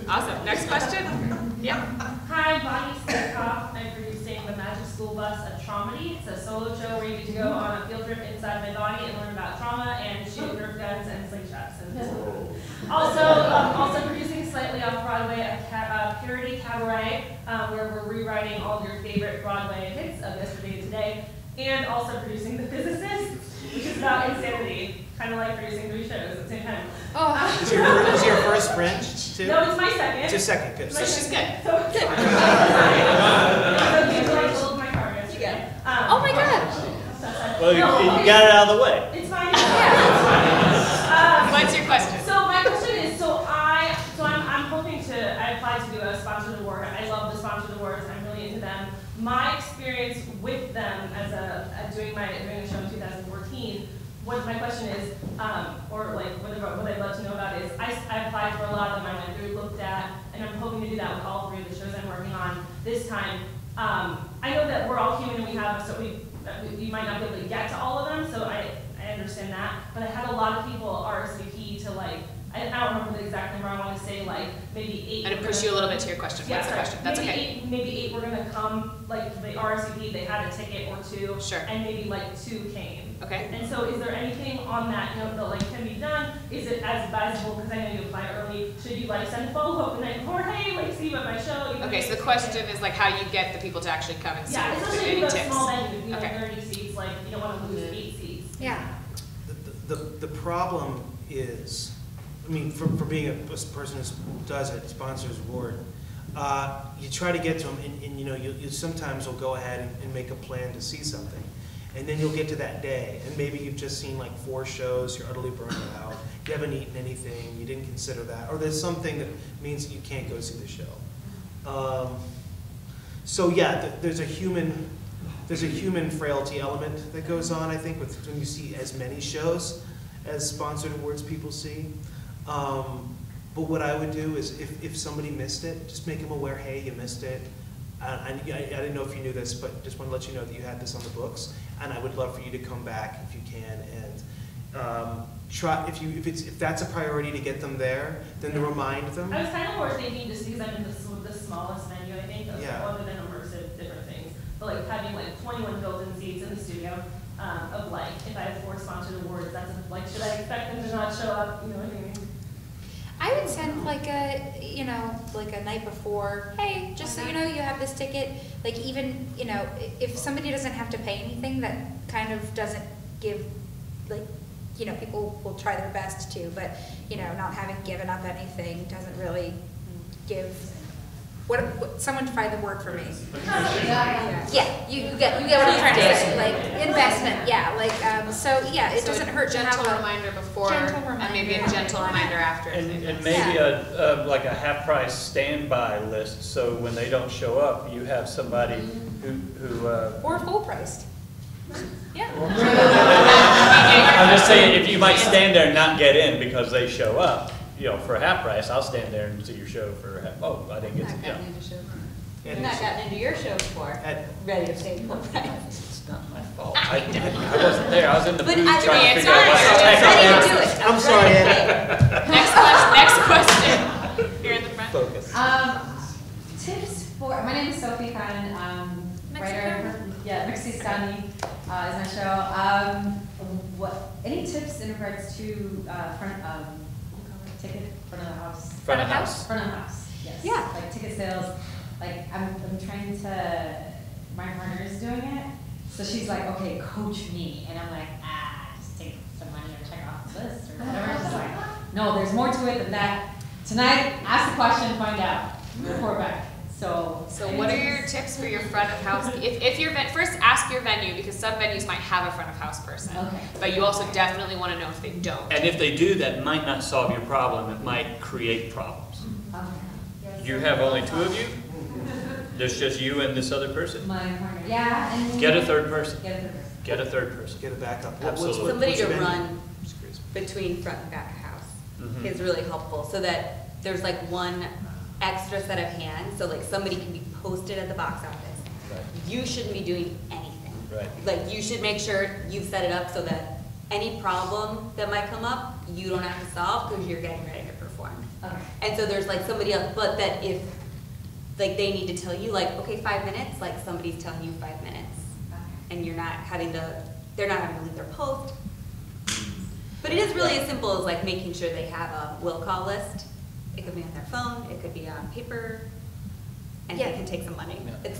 Awesome. Next question. Yeah. Hi, Bonnie Stakoff. I'm producing The Magic School Bus of Traumedy. It's a solo show where you get to go on a field trip inside my body and learn about trauma and shoot Nerf guns and slingshots. And also producing slightly off Broadway a parody cabaret where we're rewriting all of your favorite Broadway hits of yesterday and today. And also producing The Physicist, which is about insanity. Kind of like producing 3 shows at the same time. Oh. Is your first Fringe, too? No, it's my second. It's your second, good. So she's good. So good. Oh my God. Well, you got it out of the way. It's fine. What's your question? So my question is, I'm hoping to, I applied to do a sponsored award. I love the sponsored awards. I'm really into them. My experience with them as doing a show in 2014. What my question is, or like what I'd love to know about is, I applied for a lot of them. I went through, looked at, and I'm hoping to do that with all 3 of the shows I'm working on this time. I know that we're all human and we have, so you might not be able to get to all of them, so I understand that. But I had a lot of people RSVP to like, I don't remember the exact number, I want to say like maybe 8. I'm going to push you a little bit to your question. Yeah, What's the question? That's maybe okay. Maybe 8 were going to come, like they RSVP, they had a ticket or 2. Sure. And maybe like 2 came. Okay. And so is there anything on that note that like can be done? Is it as advisable, because I know you apply early, should you like send a follow-up the night before, hey, like see you at my show? Okay, so the question is like how you get the people to actually come and see Yeah, you. especially Any if you tips? have small venues, you know, Okay. 30 seats, like you don't want to lose 8 seats. Yeah. The problem is, I mean, for being a person who does it, sponsors award, you try to get to them, and you know, you sometimes will go ahead and make a plan to see something. And then you'll get to that day, and maybe you've just seen like 4 shows, you're utterly burned out, you haven't eaten anything, you didn't consider that, or there's something that means that you can't go see the show. So yeah, there's a human frailty element that goes on, I think, with when you see as many shows as sponsored awards people see. But what I would do is, if somebody missed it, just make them aware, hey, you missed it. I didn't know if you knew this, but just want to let you know that you had this on the books, and I would love for you to come back if you can, and try, if that's a priority to get them there, then to remind them. I was kind of more thinking, just because I'm in the smallest venue, I think, other than immersive different things, but like having like 21 built-in seats in the studio, of like, if I have 4 sponsored awards, that's like, should I expect them to not show up, you know what I mean? I would send like a, you know, like a night before, hey, just so you know, you have this ticket. Like even, you know, if somebody doesn't have to pay anything, that kind of doesn't give, like, you know, people will try their best to, but, you know, not having given up anything doesn't really give, what someone tried the word for me. Yeah, you get what I'm trying to say, like investment, yeah, like, so yeah, it doesn't hurt to have gentle a reminder before, and maybe a gentle reminder after. And maybe like a half-price standby list, so when they don't show up, you have somebody who or full-priced. Yeah. I'm just saying, if you might stand there and not get in because they show up, you know, for a half price, I'll stand there and see your show for half. Oh, I didn't get to. Yeah. I've not gotten into your show before. Ready to pay full price. It's not my fault. I wasn't there. I was in the booth But trying to figure out ready to do it. I'm sorry, Ed. Next question. Here in the front. Focus. Tips for, my name is Sophie Khan, writer, Mexicani is my show. Any tips in regards to front of the house? Front of house. Front of the house, yes. Yeah. Like ticket sales, like I'm trying to, my partner is doing it, so she's like, okay, coach me, and I'm like, just take some money or check off the list or whatever. She's like, no, there's more to it than that. Tonight, ask the question, find out, report back. So what are your tips for your front of house? If your first ask your venue, because some venues might have a front of house person, but you also definitely want to know if they don't. And if they do, that might not solve your problem. It might create problems. You have only 2 of you? There's just you and this other person? My partner, yeah. And get a third person. Get a third person. Get a backup. Absolutely. Somebody to run between front and back of house is really helpful, so that there's like one extra set of hands, so like somebody can be posted at the box office. Right. You shouldn't be doing anything. Right. Like you should make sure you've set it up so that any problem that might come up, you don't have to solve because you're getting ready to perform. Okay. And so there's like somebody else, but that if like they need to tell you like, okay, 5 minutes, like somebody's telling you 5 minutes. Okay. And you're not having to, they're not having to leave their post. But it is really as simple as like making sure they have a will call list. It could be on their phone, it could be on paper, and they can take some money. Yeah.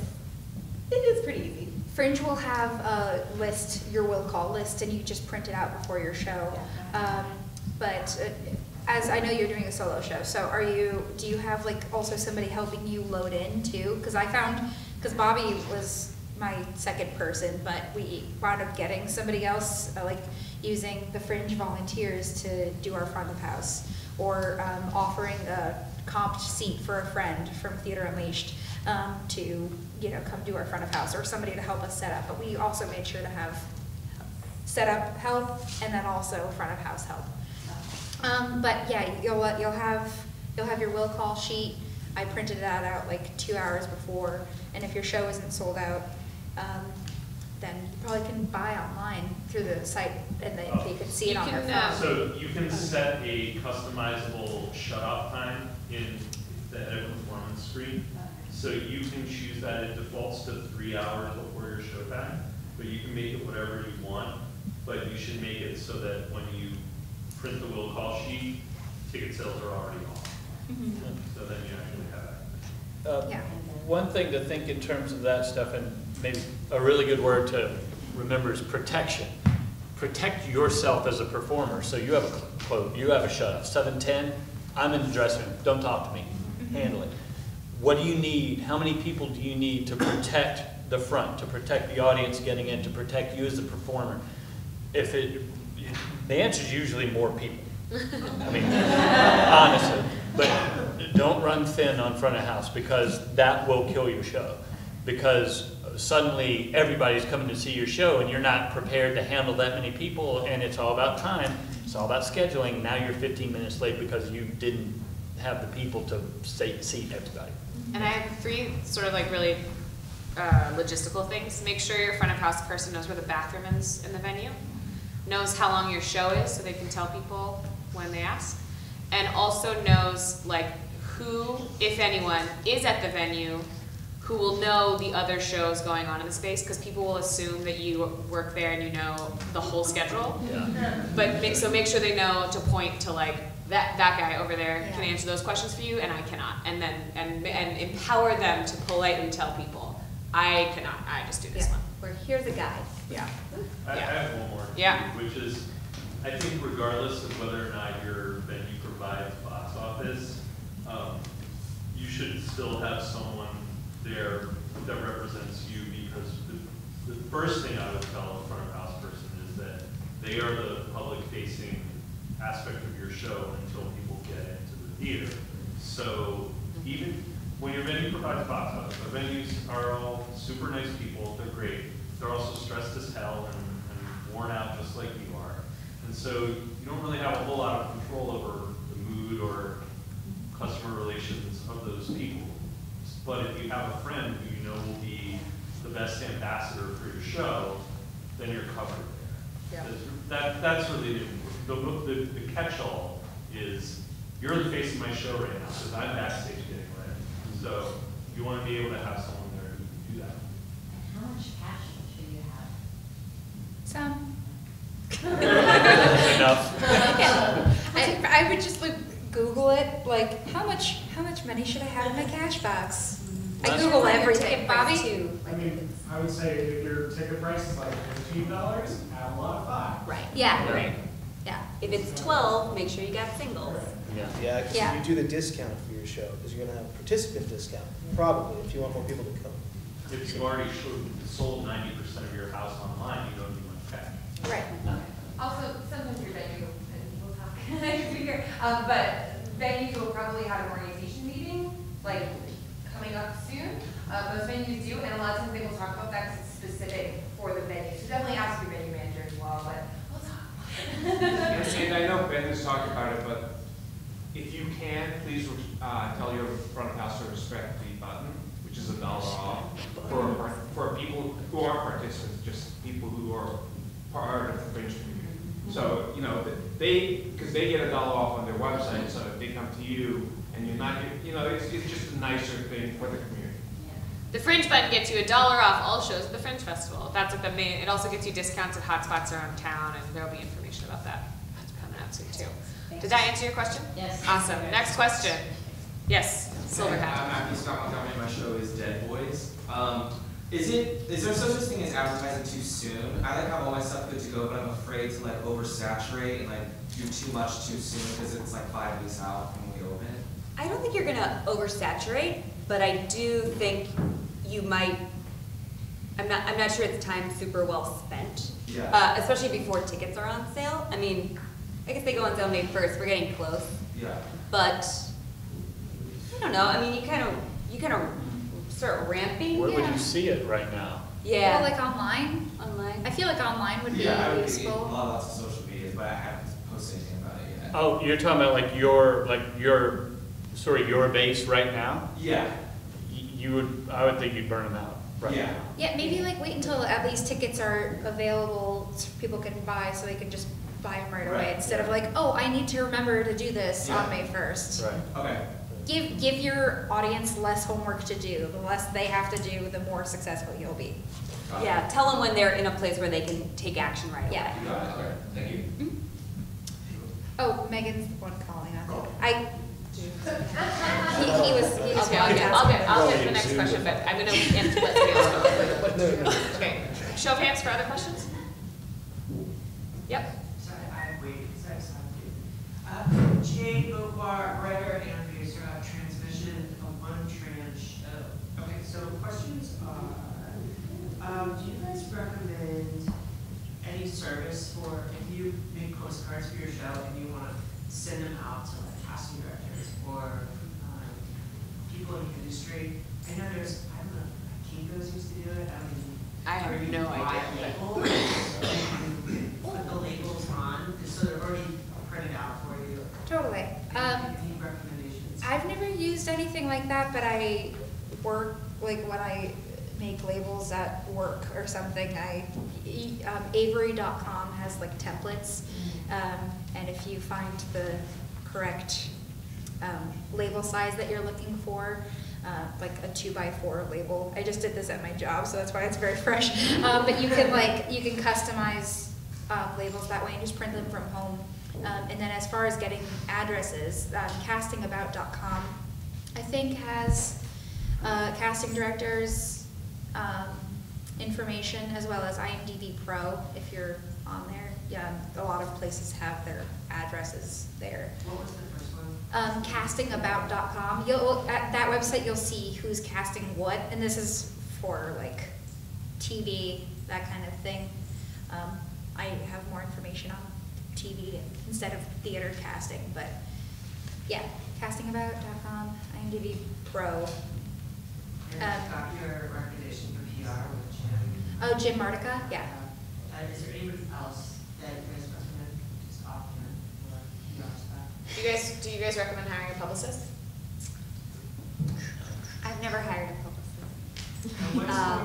It is pretty easy. Fringe will have a list, your will call list, and you just print it out before your show. But as I know you're doing a solo show, so do you have like also somebody helping you load in too? Because I found, because Bobby was my second person, but we wound up getting somebody else, like using the Fringe volunteers to do our front of house, or offering a comped seat for a friend from Theater Unleashed to, you know, come do our front of house, or somebody to help us set up. But we also made sure to have set up help and then also front of house help. But yeah, you'll have your will call sheet. I printed that out like 2 hours before, and if your show isn't sold out, then you probably can buy online through the site, and then they can see it on their phone. So you can set a customizable shut-off time in the edit performance screen. So you can choose that. It defaults to 3 hours before your show time, but you can make it whatever you want. But you should make it so that when you print the will call sheet, ticket sales are already on. So then you actually have it. One thing to think in terms of that stuff, and maybe a really good word to remember, is protection. protect yourself as a performer. So you have a quote, you have a shut off, 7:10, I'm in the dressing room, don't talk to me, handle it. What do you need? How many people do you need to protect the front, to protect the audience getting in, to protect you as the performer? The answer is usually more people. I mean, honestly, but don't run thin on front of house, because that will kill your show. Because suddenly everybody's coming to see your show and you're not prepared to handle that many people, and it's all about time, it's all about scheduling. Now you're 15 minutes late because you didn't have the people to seat everybody. And I have 3 sort of like really logistical things. Make sure your front of house person knows where the bathroom is in the venue, knows how long your show is so they can tell people when they ask, and also knows like who, if anyone, is at the venue, who will know the other shows going on in the space, because people will assume that you work there and you know the whole schedule. Yeah. But make sure they know to point to like that guy over there can answer those questions for you and I cannot, and then and empower them to politely tell people I cannot, I just do this one. Or here's a guide. Yeah. I have one more, too, which is, I think regardless of whether or not your venue provides box office, you should still have someone there that represents you, because the first thing I would tell a front of house person is that they are the public facing aspect of your show until people get into the theater. So even when your venue provides box office, the venues are all super nice people, they're great. They're also stressed as hell and worn out just like you are. And so you don't really have a whole lot of control over the mood or customer relations of those people. But if you have a friend who you know will be the best ambassador for your show, then you're covered there. Yeah. That's really the catch-all is, you're the face of my show right now because I'm backstage getting ready. So you want to be able to have someone there who can do that. How much cash should you have? Some. Enough. I would just like Google it, like how much money should I have in my cash box? I Google everything, Bobby. I mean, I would say if your ticket price is like $15, add a lot of 5. Right. Yeah. Right. Yeah. If it's 12, make sure you got singles. Yeah, because you do the discount for your show, because you're going to have participant discount, probably, if you want more people to come. If you've already sold 90% of your house online, you don't need much cash. Right. Also, sometimes your venue, and we'll talk next week here, but venues will probably have an orientation meeting, like, coming up soon. Most venues do, and a lot of times they will talk about that because it's specific for the venue. So definitely ask your venue manager as well, but we'll talk. And I know Ben has talked about it, but if you can, please tell your front of house to respect the button, which is $1 off for people who aren't participants, just people who are part of the Fringe community. So, you know, because they get $1 off on their website, so if they come to you and you're not, you know, it's just a nicer thing for the community. The Fringe button gets you $1 off all shows at the Fringe Festival. That's what the main, it also gets you discounts at hotspots around town, and there'll be information about that coming out soon too. Did that answer your question? Yes. Awesome. Next question. Yes, Silver Hat. I'm Matthew Scott Montgomery. My show is Dead Boys. Is there such a thing as advertising too soon? I like have all my stuff good to go, but I'm afraid to like oversaturate and like do too much too soon because it's like 5 weeks out from when we open. I don't think you're gonna oversaturate, but I do think you might. I'm not sure it's time super well spent. Yeah. Especially before tickets are on sale. I mean, I guess they go on sale May 1st. We're getting close. Yeah. But I don't know. I mean, you kind of start ramping. Where would you see it right now? Yeah. Well, like online. Online. I feel like online would be I would be useful. lots of social media, but I haven't posted anything about it yet. Oh, you're talking about like your base right now? Yeah. I would think you'd burn them out right now. Yeah, maybe like wait until at least tickets are available so people can buy, so they can just buy them right away instead of like, oh, I need to remember to do this on May 1st. Right. Okay. Give your audience less homework to do. The less they have to do, the more successful you'll be. Yeah, tell them when they're in a place where they can take action right away. You got it. Okay. Thank you. Mm-hmm. Oh, Megan's the one calling on. He was Okay, I'll get to the next question, but I'm gonna let somebody else go. Okay. Show of hands for other questions. Yep. Sorry, I'm waiting because I saw you. Jay Bobar, writer and producer of Transmission, a one-trans show. Okay, so questions are, do you guys recommend any service for if you make postcards for your show and you want to send them out to like casting directors or people in the industry? I know there's, I don't know, Kinko's used to do it. I have no idea. Labels, and you put the labels on, so they're already printed out for you. Totally. Any recommendations? I've never used anything like that, but I work, like when I make labels at work or something, Avery.com has like templates, and if you find the correct label size that you're looking for, like a 2x4 label. I just did this at my job, so that's why it's very fresh. But you can customize labels that way and just print them from home. And then as far as getting addresses, castingabout.com I think has casting directors information, as well as IMDb Pro if you're on there. Yeah, a lot of places have their addresses there. What was the first one? Castingabout.com. At that website you'll see who's casting what, and this is for like TV, that kind of thing. I have more information on TV instead of theater casting, but yeah, castingabout.com, IMDb Pro. And got your recommendation for PR with Jim. Oh, Jim Martica, yeah. Is there anyone else that you guys recommend just offhand for PR stuff? Do you guys recommend hiring a publicist? I've never hired a publicist.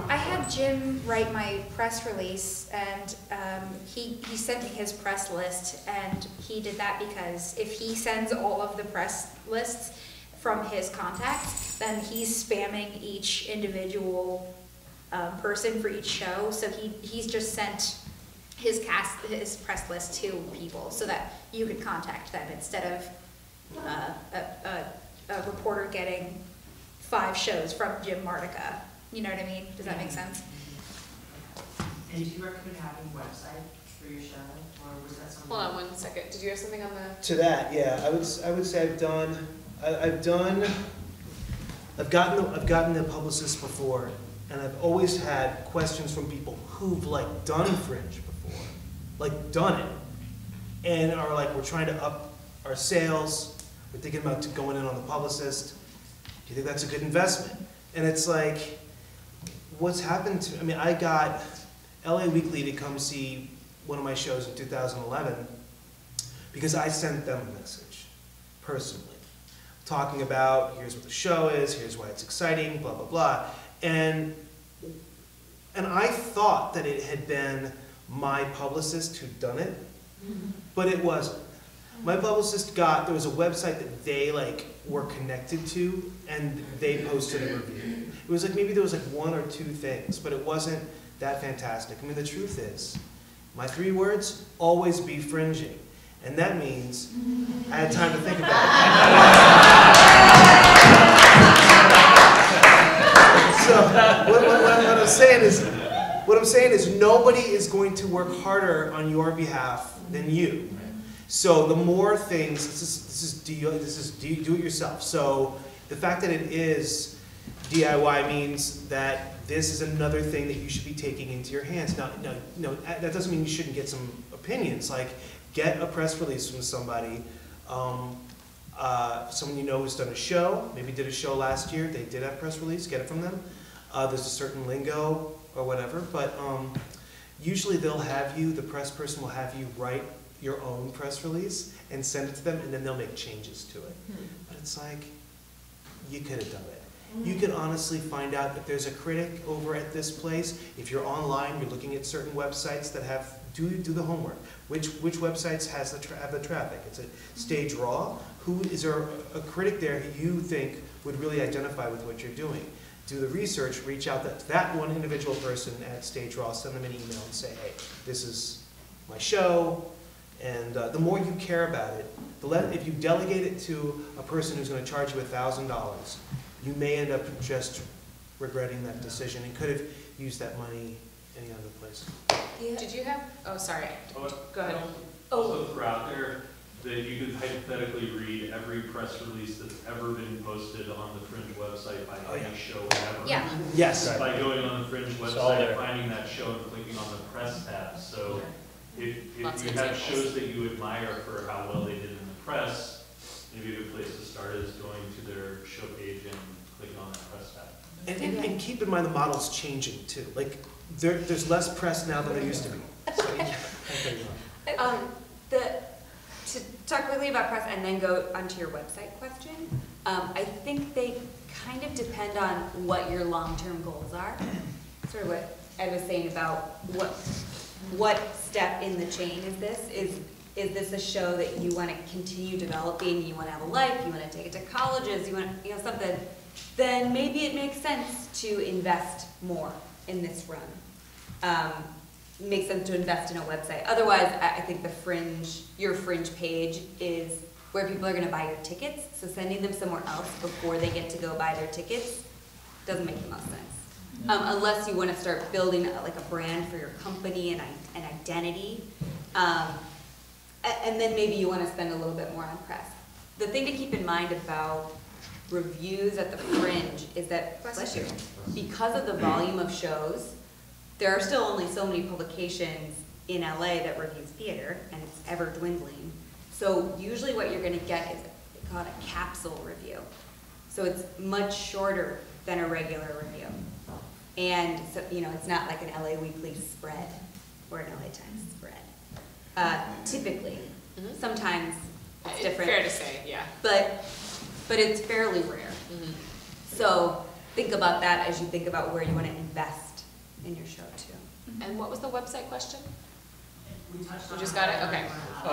I had Jim write my press release, and he sent me his press list, and he did that because if he sends all of the press lists from his contacts, then he's spamming each individual person for each show. So he's just sent his press list to people so that you could contact them instead of a reporter getting 5 shows from Jim Martica. You know what I mean? Does that make sense? And do you recommend having a website for your show, or was that something? Hold on 1 second. Did you have something on the? To that, yeah, I would say I've gotten the publicist before, and I've always had questions from people who've like done Fringe before, like done it, and are like, we're trying to up our sales, we're thinking about going in on the publicist. Do you think that's a good investment? And it's like, what's happened to, I mean, I got LA Weekly to come see one of my shows in 2011 because I sent them a message, personally, talking about, here's what the show is, here's why it's exciting, blah, blah, blah. And I thought that it had been my publicist who'd done it, but it wasn't. My publicist there was a website that they like were connected to, and they posted a review. It was like, maybe there was like 1 or 2 things, but it wasn't that fantastic. I mean, the truth is, my 3 words, always be fringing. And that means I had time to think about it. So what I'm saying is nobody is going to work harder on your behalf than you. So the more things, this is do it yourself. So the fact that it is DIY means that this is another thing that you should be taking into your hands. Now, no, that doesn't mean you shouldn't get some opinions. Like, get a press release from somebody, someone you know who's done a show, maybe did a show last year, they did have a press release, get it from them. There's a certain lingo or whatever, but usually they'll have you, the press person will have you write your own press release and send it to them, and then they'll make changes to it. But it's like, you could have done it. You could honestly find out if there's a critic over at this place. If you're online, you're looking at certain websites that have, do the homework. Which websites have the traffic? It's a Stage Raw. Is there a critic there who you think would really identify with what you're doing? Do the research, reach out to that one individual person at Stage Raw, send them an email and say, hey, this is my show. And the more you care about it, if you delegate it to a person who's going to charge you $1,000, you may end up just regretting that decision and could have used that money any other place. Yeah, did you have, oh, sorry. Go ahead. Also throw out there that you could hypothetically read every press release that's ever been posted on the Fringe website by any show ever. Yeah. Yes. By going on the Fringe all there. website, finding that show and clicking on the press tab. So if Lots you of have examples. shows that you admire for how well they did in the press, maybe a good place to start is going to their show page and clicking on that press tab. And keep in mind the model's changing too. Like, there's less press now than there used to be. To talk quickly about press and then go onto your website question, I think they kind of depend on what your long-term goals are. Sort of what Ed was saying about what step in the chain is this? Is this a show that you want to continue developing, you want to have a life, you want to take it to colleges, you want something, then maybe it makes sense to invest more in this run. Makes sense to invest in a website. Otherwise, I think your Fringe page is where people are going to buy your tickets. So sending them somewhere else before they get to go buy their tickets doesn't make the most sense. Unless you want to start building like a brand for your company and an identity. And then maybe you want to spend a little bit more on press. The thing to keep in mind about reviews at the Fringe is that, bless you, because of the volume of shows, there are still only so many publications in LA that review theater, and it's ever dwindling. So usually what you're going to get is called a capsule review. So it's much shorter than a regular review. And so, it's not like an LA Weekly spread or an LA Times spread. Typically. Sometimes it's different. Fair to say, yeah. But it's fairly rare. So think about that as you think about where you want to invest in your show too. And what was the website question? We touched on You just got it? Okay.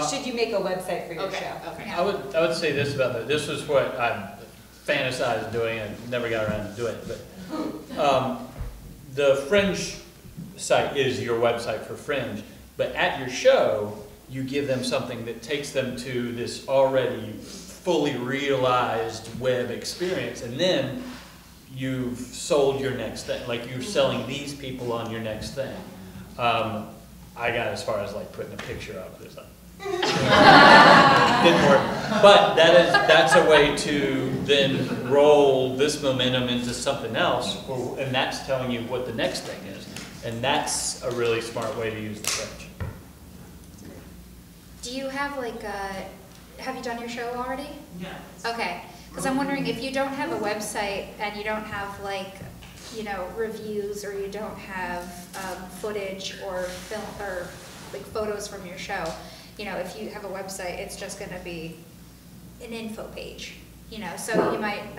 Should you make a website for your show? Okay. I would say this about that. This was what I fantasized doing and never got around to doing it. But the Fringe site is your website for Fringe. But at your show, you give them something that takes them to this already fully realized web experience. And then you've sold your next thing. Like you're selling these people on your next thing. I got as far as like putting a picture up. There's like, didn't work. But that's a way to then roll this momentum into something else, and that's telling you what the next thing is. And that's a really smart way to use the Fringe. Do you have like have you done your show already? Yeah. Okay, because I'm wondering if you don't have a website and you don't have like, reviews, or you don't have footage or film or like photos from your show, if you have a website, it's just going to be an info page, so you might,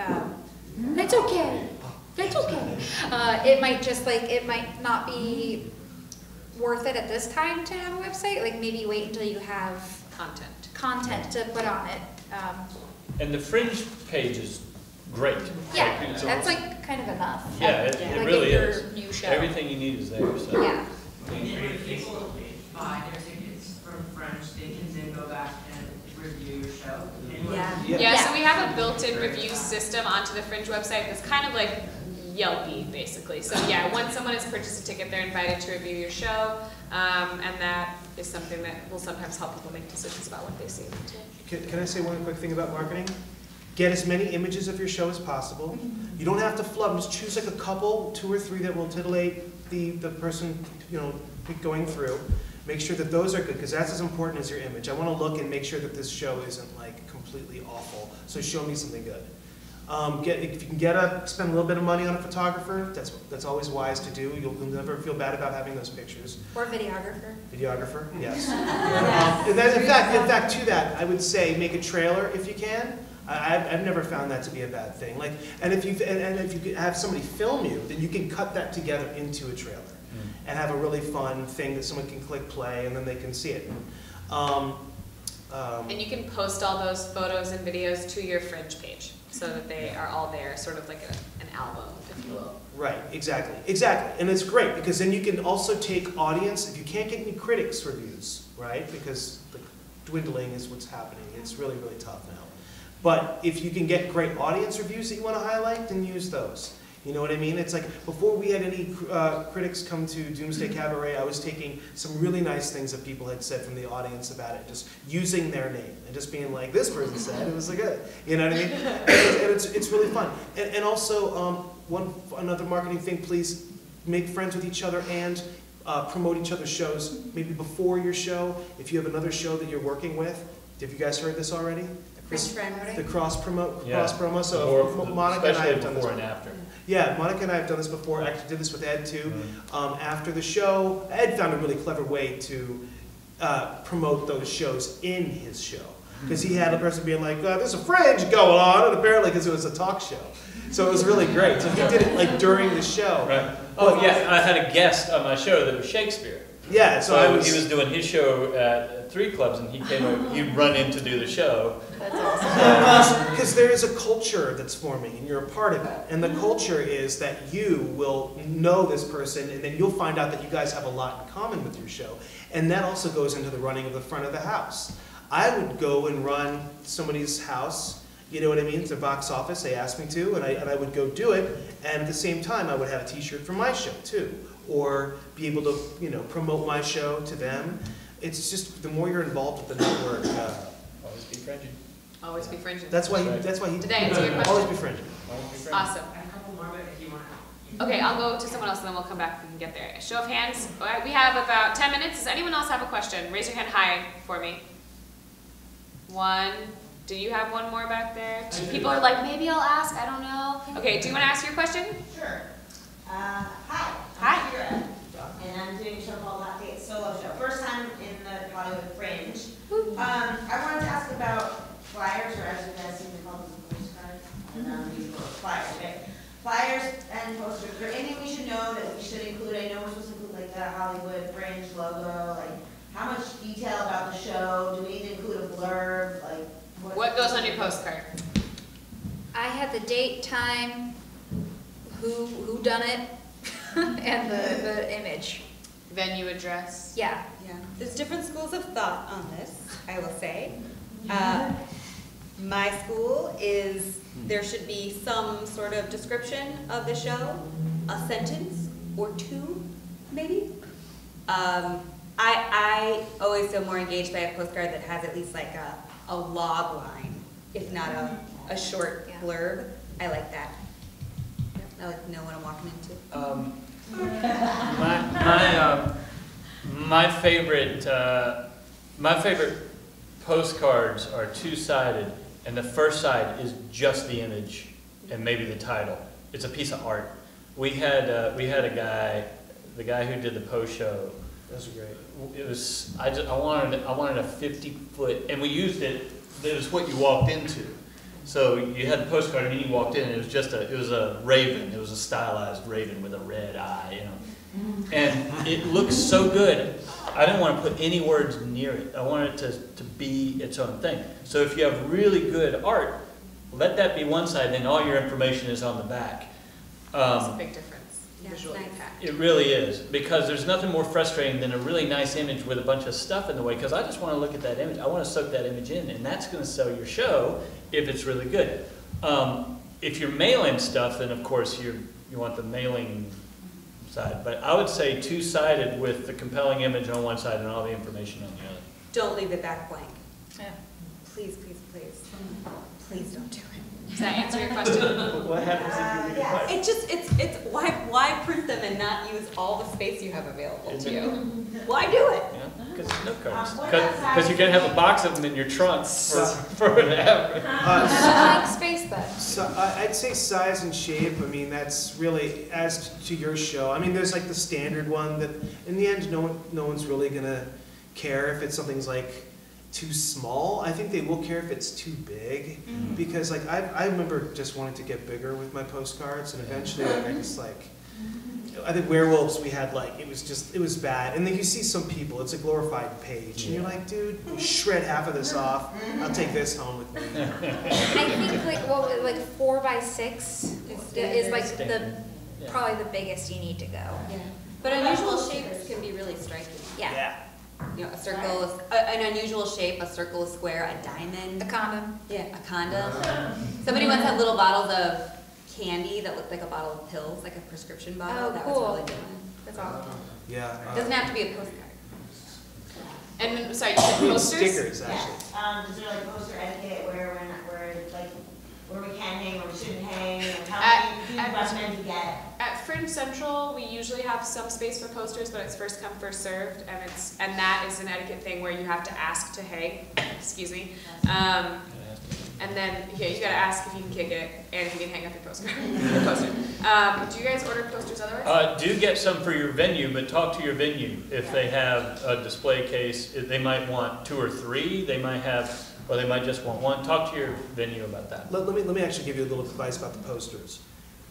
that's okay, that's okay. It might not be worth it at this time to have a website, like maybe wait until you have content to put on it. And the Fringe page is great. Yeah, that's like kind of enough. Yeah, it like really your is. New show. Everything you need is there. So. Yeah. And if people buy their tickets from Fringe, they can then go back and review your show. Yeah, so we have a built-in review system onto the Fringe website that's kind of like Yelpy, basically. So yeah, once someone has purchased a ticket, they're invited to review your show, and that is something that will sometimes help people make decisions about what they see. Can I say one quick thing about marketing? Get as many images of your show as possible. You don't have to flub. Just choose like a couple, 2 or 3 that will titillate the person going through. Make sure that those are good, because that's as important as your image. I want to look and make sure that this show isn't like completely awful. So show me something good. If you can spend a little bit of money on a photographer, that's always wise to do. You'll never feel bad about having those pictures. Or videographer. Videographer, yes. In fact, to that, I would say make a trailer if you can. I've never found that to be a bad thing. And if you have somebody film you, then you can cut that together into a trailer and have a really fun thing that someone can click play and then they can see it. And you can post all those photos and videos to your Fringe page so that they are all there, sort of like an album, if you will. Right, exactly. And it's great because then you can also take audience, if you can't get any critics reviews, right? Because the dwindling is what's happening. It's really, really tough now. But if you can get great audience reviews that you want to highlight, then use those. You know what I mean? It's like, before we had any critics come to Doomsday Cabaret, I was taking some really nice things that people had said from the audience about it, just using their name, and just being like, this person said, it was like good. You know what I mean? And it's really fun. And also, another marketing thing, please make friends with each other and promote each other's shows, maybe before your show. If you have another show that you're working with, have you guys heard this already? The cross promo. So Monica and I have done this before and after. Yeah, Monica and I have done this before. I actually did this with Ed too. After the show, Ed found a really clever way to promote those shows in his show. Because he had a person being like, there's a Fringe going on, and apparently because it was a talk show. So it was really great. So he did it like during the show. Right. Oh yeah, I had a guest on my show that was Shakespeare. Yeah, so he was doing his show at 3 clubs, and he came over, he'd run in to do the show. That's awesome. Because there is a culture that's forming, and you're a part of it. And the culture is that you will know this person, and then you'll find out that you guys have a lot in common with your show. And that also goes into the running of the front of the house. I would go and run somebody's house, you know what I mean? It's a box office, they asked me to, and I would go do it. And at the same time, I would have a t-shirt for my show too. Or be able to, promote my show to them. It's just, the more you're involved with the network, always be fringing. Always be fringing. That's why he Did that answer your question? Always be fringing. Awesome. I have a couple more, but if you want to. Okay, I'll go to someone else and then we'll come back if we can get there. Show of hands. All right, we have about 10 minutes. Does anyone else have a question? Raise your hand high for me. 1. Do you have one more back there? 2 people are like, maybe I'll ask. I don't know. Okay, do you want to ask your question? Sure. Hi. Hi. Theresa, and I'm doing a show called Hot Date Solo Show. First time in the Hollywood Fringe. I wanted to ask about flyers, or as you guys seem to call them, postcards. I don't know, these are flyers, okay? Flyers and posters. Is there anything we should know that we should include? I know we're supposed to include like the Hollywood Fringe logo. Like, how much detail about the show? Do we need to include a blurb? Like, what goes on your postcard? I had the date, time, who done it, and the image. Venue address. Yeah. Yeah. There's different schools of thought on this, I will say. My school is there should be some sort of description of the show, a sentence or 2, maybe. I always feel more engaged by a postcard that has at least like a log line, if not a short blurb. I like that. I like to know what I'm walking into. My favorite postcards are 2-sided, and the first side is just the image and maybe the title. It's a piece of art. We had a guy, the guy who did the post show. Those are great. It was I wanted a 50-foot, and we used it. It was what you walked into. So you had the postcard, and then you walked in, and it was a raven. It was a stylized raven with a red eye, And it looks so good. I didn't want to put any words near it. I wanted it to be its own thing. So if you have really good art, let that be one side, and then all your information is on the back. That's a big difference. Visual impact. It really is, because there's nothing more frustrating than a really nice image with a bunch of stuff in the way, because I just want to look at that image. I want to soak that image in, and that's going to sell your show if it's really good. If you're mailing stuff, then of course you want the mailing side. But I would say 2-sided with the compelling image on one side and all the information on the other. Don't leave it back blank. Yeah. Please, please, please. Please don't do it. Does that answer your question? What happens if you read a It's why print them and not use all the space you have available to you? Why do it? Because note cards. Because you can have a box of them in your trunk for an average. Blank space then. So I'd say size and shape. I mean, that's really as to your show. I mean, there's like the standard one that in the end no one's really gonna care if it's something's like too small. I think they will care if it's too big, because like I remember just wanting to get bigger with my postcards, and eventually I think werewolves we had like it was bad, and then you see some people, it's a glorified page, and you're like, dude, shred half of this off. I'll take this home with me. I think like 4 by 6 is like probably the biggest you need to go. Yeah. But unusual shapes can be really striking. Yeah. A circle, an unusual shape, a circle, a square, a diamond. A condom. Yeah, a condom. Somebody once had little bottles of candy that looked like a bottle of pills, like a prescription bottle. Oh, that cool. was really good. That's awesome. Yeah. It doesn't have to be a postcard. And sorry, you said posters? Stickers, actually. Is there like poster etiquette where we're not, where we can hang, where we shouldn't hang, and how do you recommend to get? At Fringe Central, we usually have some space for posters, but it's first come, first served, and that is an etiquette thing where you have to ask to hang. Excuse me. And then you gotta ask if you can kick it and if you can hang up your poster. Do you guys order posters otherwise? Do get some for your venue, but talk to your venue. If they have a display case, they might want 2 or 3. They might have. Or they might just want 1. Talk to your venue about that. Let me actually give you a little advice about the posters.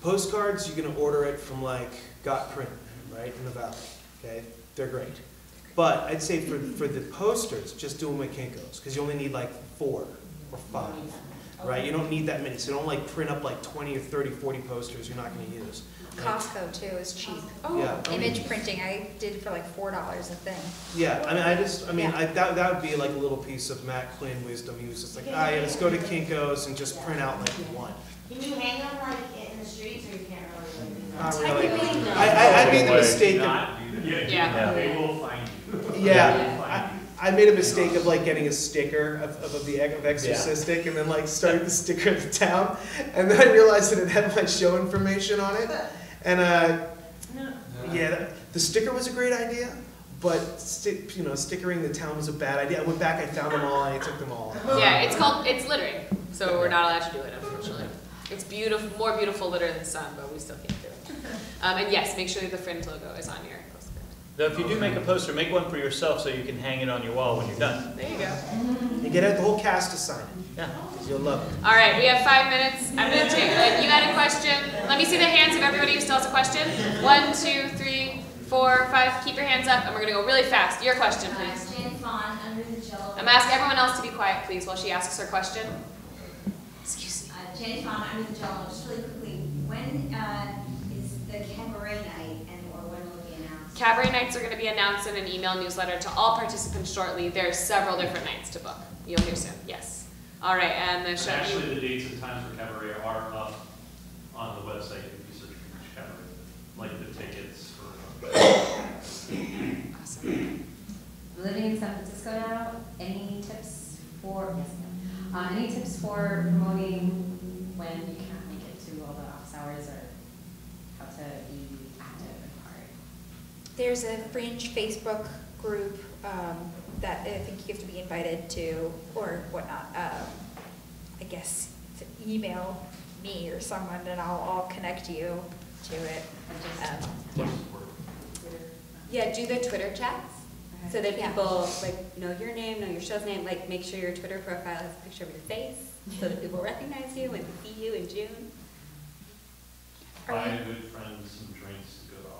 Postcards, you're going to order it from like Got Print, right, in the Valley. Okay, they're great. But I'd say for the posters, just do them at Kinko's because you only need like 4 or 5, right? You don't need that many, so don't like print up like 20 or 30, 40 posters you're not going to use. Costco too is cheap. Oh, yeah. Image printing, I did for like $4 a thing. Yeah, that would be like a little piece of Matt Quinn wisdom. He was just like, let's go to Kinko's and just print out like 1. Can you hang them like in the streets, or you can't really? Not really. I made the mistake of. Yeah. They will find you. Yeah. I made a mistake of like getting a sticker of Exorcistic and then like started the sticker of the town, and then I realized that it had my show information on it, and the sticker was a great idea, but stickering the town was a bad idea. I went back, I found them all, and I took them all. Yeah, it's littering, so we're not allowed to do it, unfortunately. It's beautiful, more beautiful litter than sun, but we still can't do it. And yes, make sure that the Fringe logo is on your postcard. Though if you do make a poster, make one for yourself so you can hang it on your wall when you're done. There you go. And get the whole cast to sign it. Yeah, because you'll love it. All right, we have 5 minutes. I'm going to take, you had a question. Let me see the hands of everybody who still has a question. 1, 2, 3, 4, 5. Keep your hands up, and we're going to go really fast. Your question, please. James Vaughn, Under the Jello. I'm asking everyone else to be quiet, please, while she asks her question. Excuse me. James Vaughn, Under the Jello. Just really quickly, when is the cabaret night, or when will it be announced? Cabaret nights are going to be announced in an email newsletter to all participants shortly. There are several different nights to book. You'll hear soon. Yes. All right, and the show. Actually, the dates and times for cabaret are up on the website if you search Fringe Cabaret, like the tickets for. Awesome. Living in San Francisco now. Any tips for any tips for promoting when you can't make it to all the office hours, or how to be active and part? There's a Fringe Facebook group that I think you have to be invited to, or whatnot. I guess to email me or someone, and I'll connect you to it. Yeah, do the Twitter chats so that people know your name, know your show's name. Like, make sure your Twitter profile has a picture of your face so that people recognize you and see you in June. Buy a good friend some drinks to go to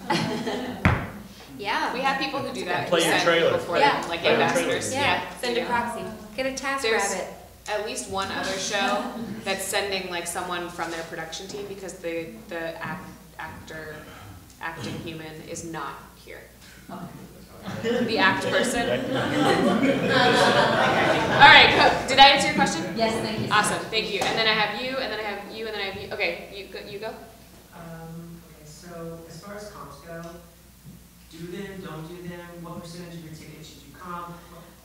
office hours. Yeah, we have people who do that. Play your trailer. Before them, like ambassadors. Yeah, send a proxy. Get a task There's rabbit. at least one other show that's sending like someone from their production team because the acting human is not here. The act person. All right, go. Did I answer your question? Yes, thank you. Awesome, thank you. And then I have you, and then I have you, and then I have you. Okay, you go. Okay, so as far as comps go, do them, don't do them, what percentage of your ticket should you comp,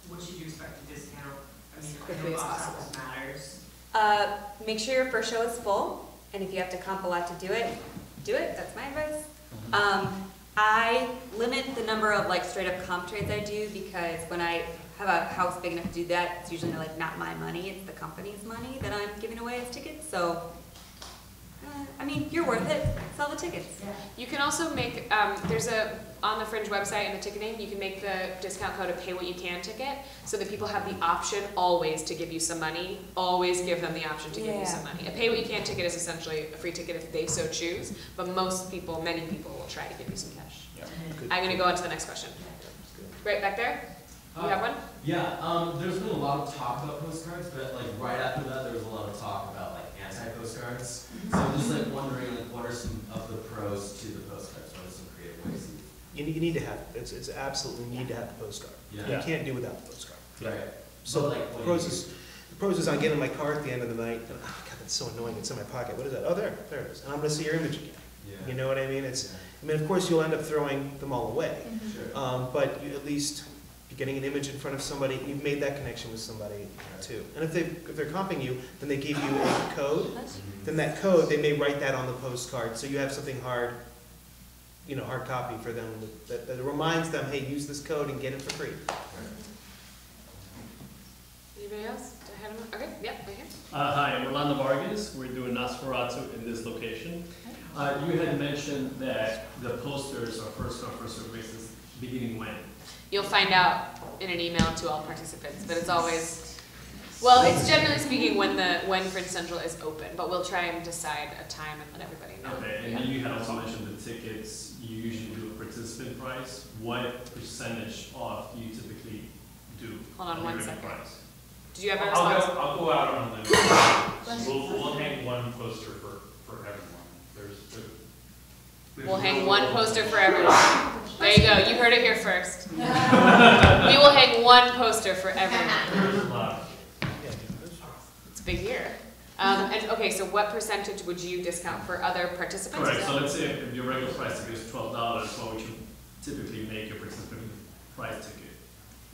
what should you expect to discount? I mean, Quickly as box possible. office matters. Make sure your first show is full, and if you have to comp a lot to do it, do it. That's my advice. I limit the number of like straight up comp trades I do because when I have a house big enough to do that, it's usually like not my money, it's the company's money that I'm giving away as tickets. So, I mean, you're worth it. Sell the tickets. You can also make, there's on the Fringe website and the ticketing, you can make the discount code a pay what you can ticket so that people have the option always to give you some money. Always give them the option to give you some money. A pay what you can ticket is essentially a free ticket if they so choose, but many people will try to give you some cash. Yeah. I'm going to go on to the next question. Right back there? You have one? Yeah, there's been a lot of talk about postcards, but like right after that, there was a lot of talk about like anti-postcards. So I'm just like wondering, like, what are some of the pros to the postcards? What are some creative ways? You need to have it. It's absolutely need to have the postcard. Yeah. You can't do without the postcard. Right. So But, like, pros is the pros is on getting my car at the end of the night, and oh God, that's so annoying, it's in my pocket, what is that? Oh, there it is, and I'm gonna see your image again. Yeah. You know what I mean? I mean, of course, you'll end up throwing them all away, Sure. but you at least, you're getting an image in front of somebody, you've made that connection with somebody too. And if they're comping you, then they give you a code, then that code, they may write that on the postcard, so you have something hard, you know, hard copy for them that reminds them, hey, use this code and get it for free. Anybody else? Do I have them? Okay, yep, right here. Hi, I'm Orlando Vargas. We're doing Nosferatu in this location. You had mentioned that the posters are first come, first served basis, beginning when? You'll find out in an email to all participants, but it's always, well, it's generally speaking when Fringe Central is open, but we'll try and decide a time and let everybody know. Okay, and then you had also mentioned the tickets, you usually do a participant price. What percentage off do you typically do? Hold on one second. Price? Did you have a response? I'll go out on a limb. We'll hang one poster for everyone. We'll hang one poster for everyone. There you go. You heard it here first. We will hang one poster for everyone. It's a big year. And okay, so what percentage would you discount for other participants? Correct. So let's say if your regular price ticket is $12, what would you typically make your participant price ticket?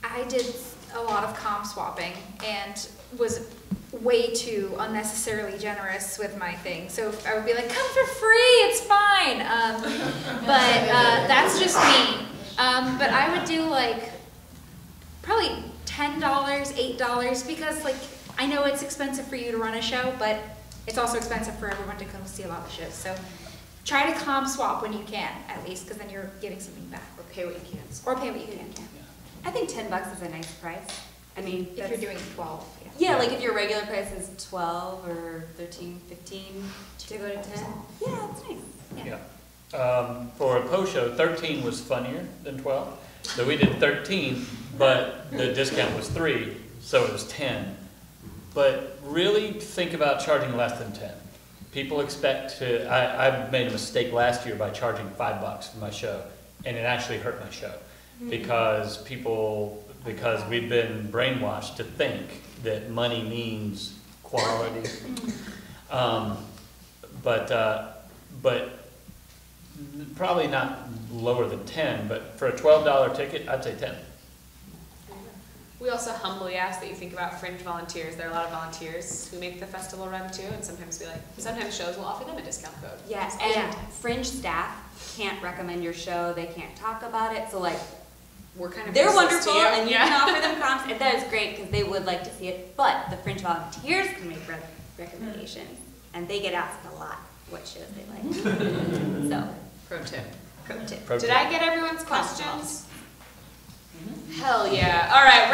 I did a lot of comp swapping and was way too unnecessarily generous with my thing. So I would be like, come for free, it's fine. But that's just me. But I would do like probably $10, $8 because like I know it's expensive for you to run a show, but it's also expensive for everyone to come see a lot of shows. So try to comp swap when you can, at least, because then you're getting something back. Or pay what you can. Or pay what you can. I think $10 is a nice price. I mean, if you're doing 12. Yeah, like if your regular price is 12 or 13, 15 to go to 10. Yeah, that's nice. Yeah. For a post show, 13 was funnier than 12. So we did 13, but the discount was 3, so it was 10. But really think about charging less than 10. People expect to, I made a mistake last year by charging $5 for my show, and it actually hurt my show. Because we've been brainwashed to think that money means quality. But probably not lower than 10, but for a $12 ticket, I'd say 10. We also humbly ask that you think about Fringe volunteers. There are a lot of volunteers who make the festival run too, and sometimes shows will offer them a discount code. Yes, and Fringe staff can't recommend your show, they can't talk about it, so like, we're kind of they're wonderful, and you can offer them comps, and that is great because they would like to see it. But the Fringe volunteers can make recommendations, and they get asked a lot what shows they like. So, pro tip. Pro tip. Did I get everyone's questions? Hell yeah! All right,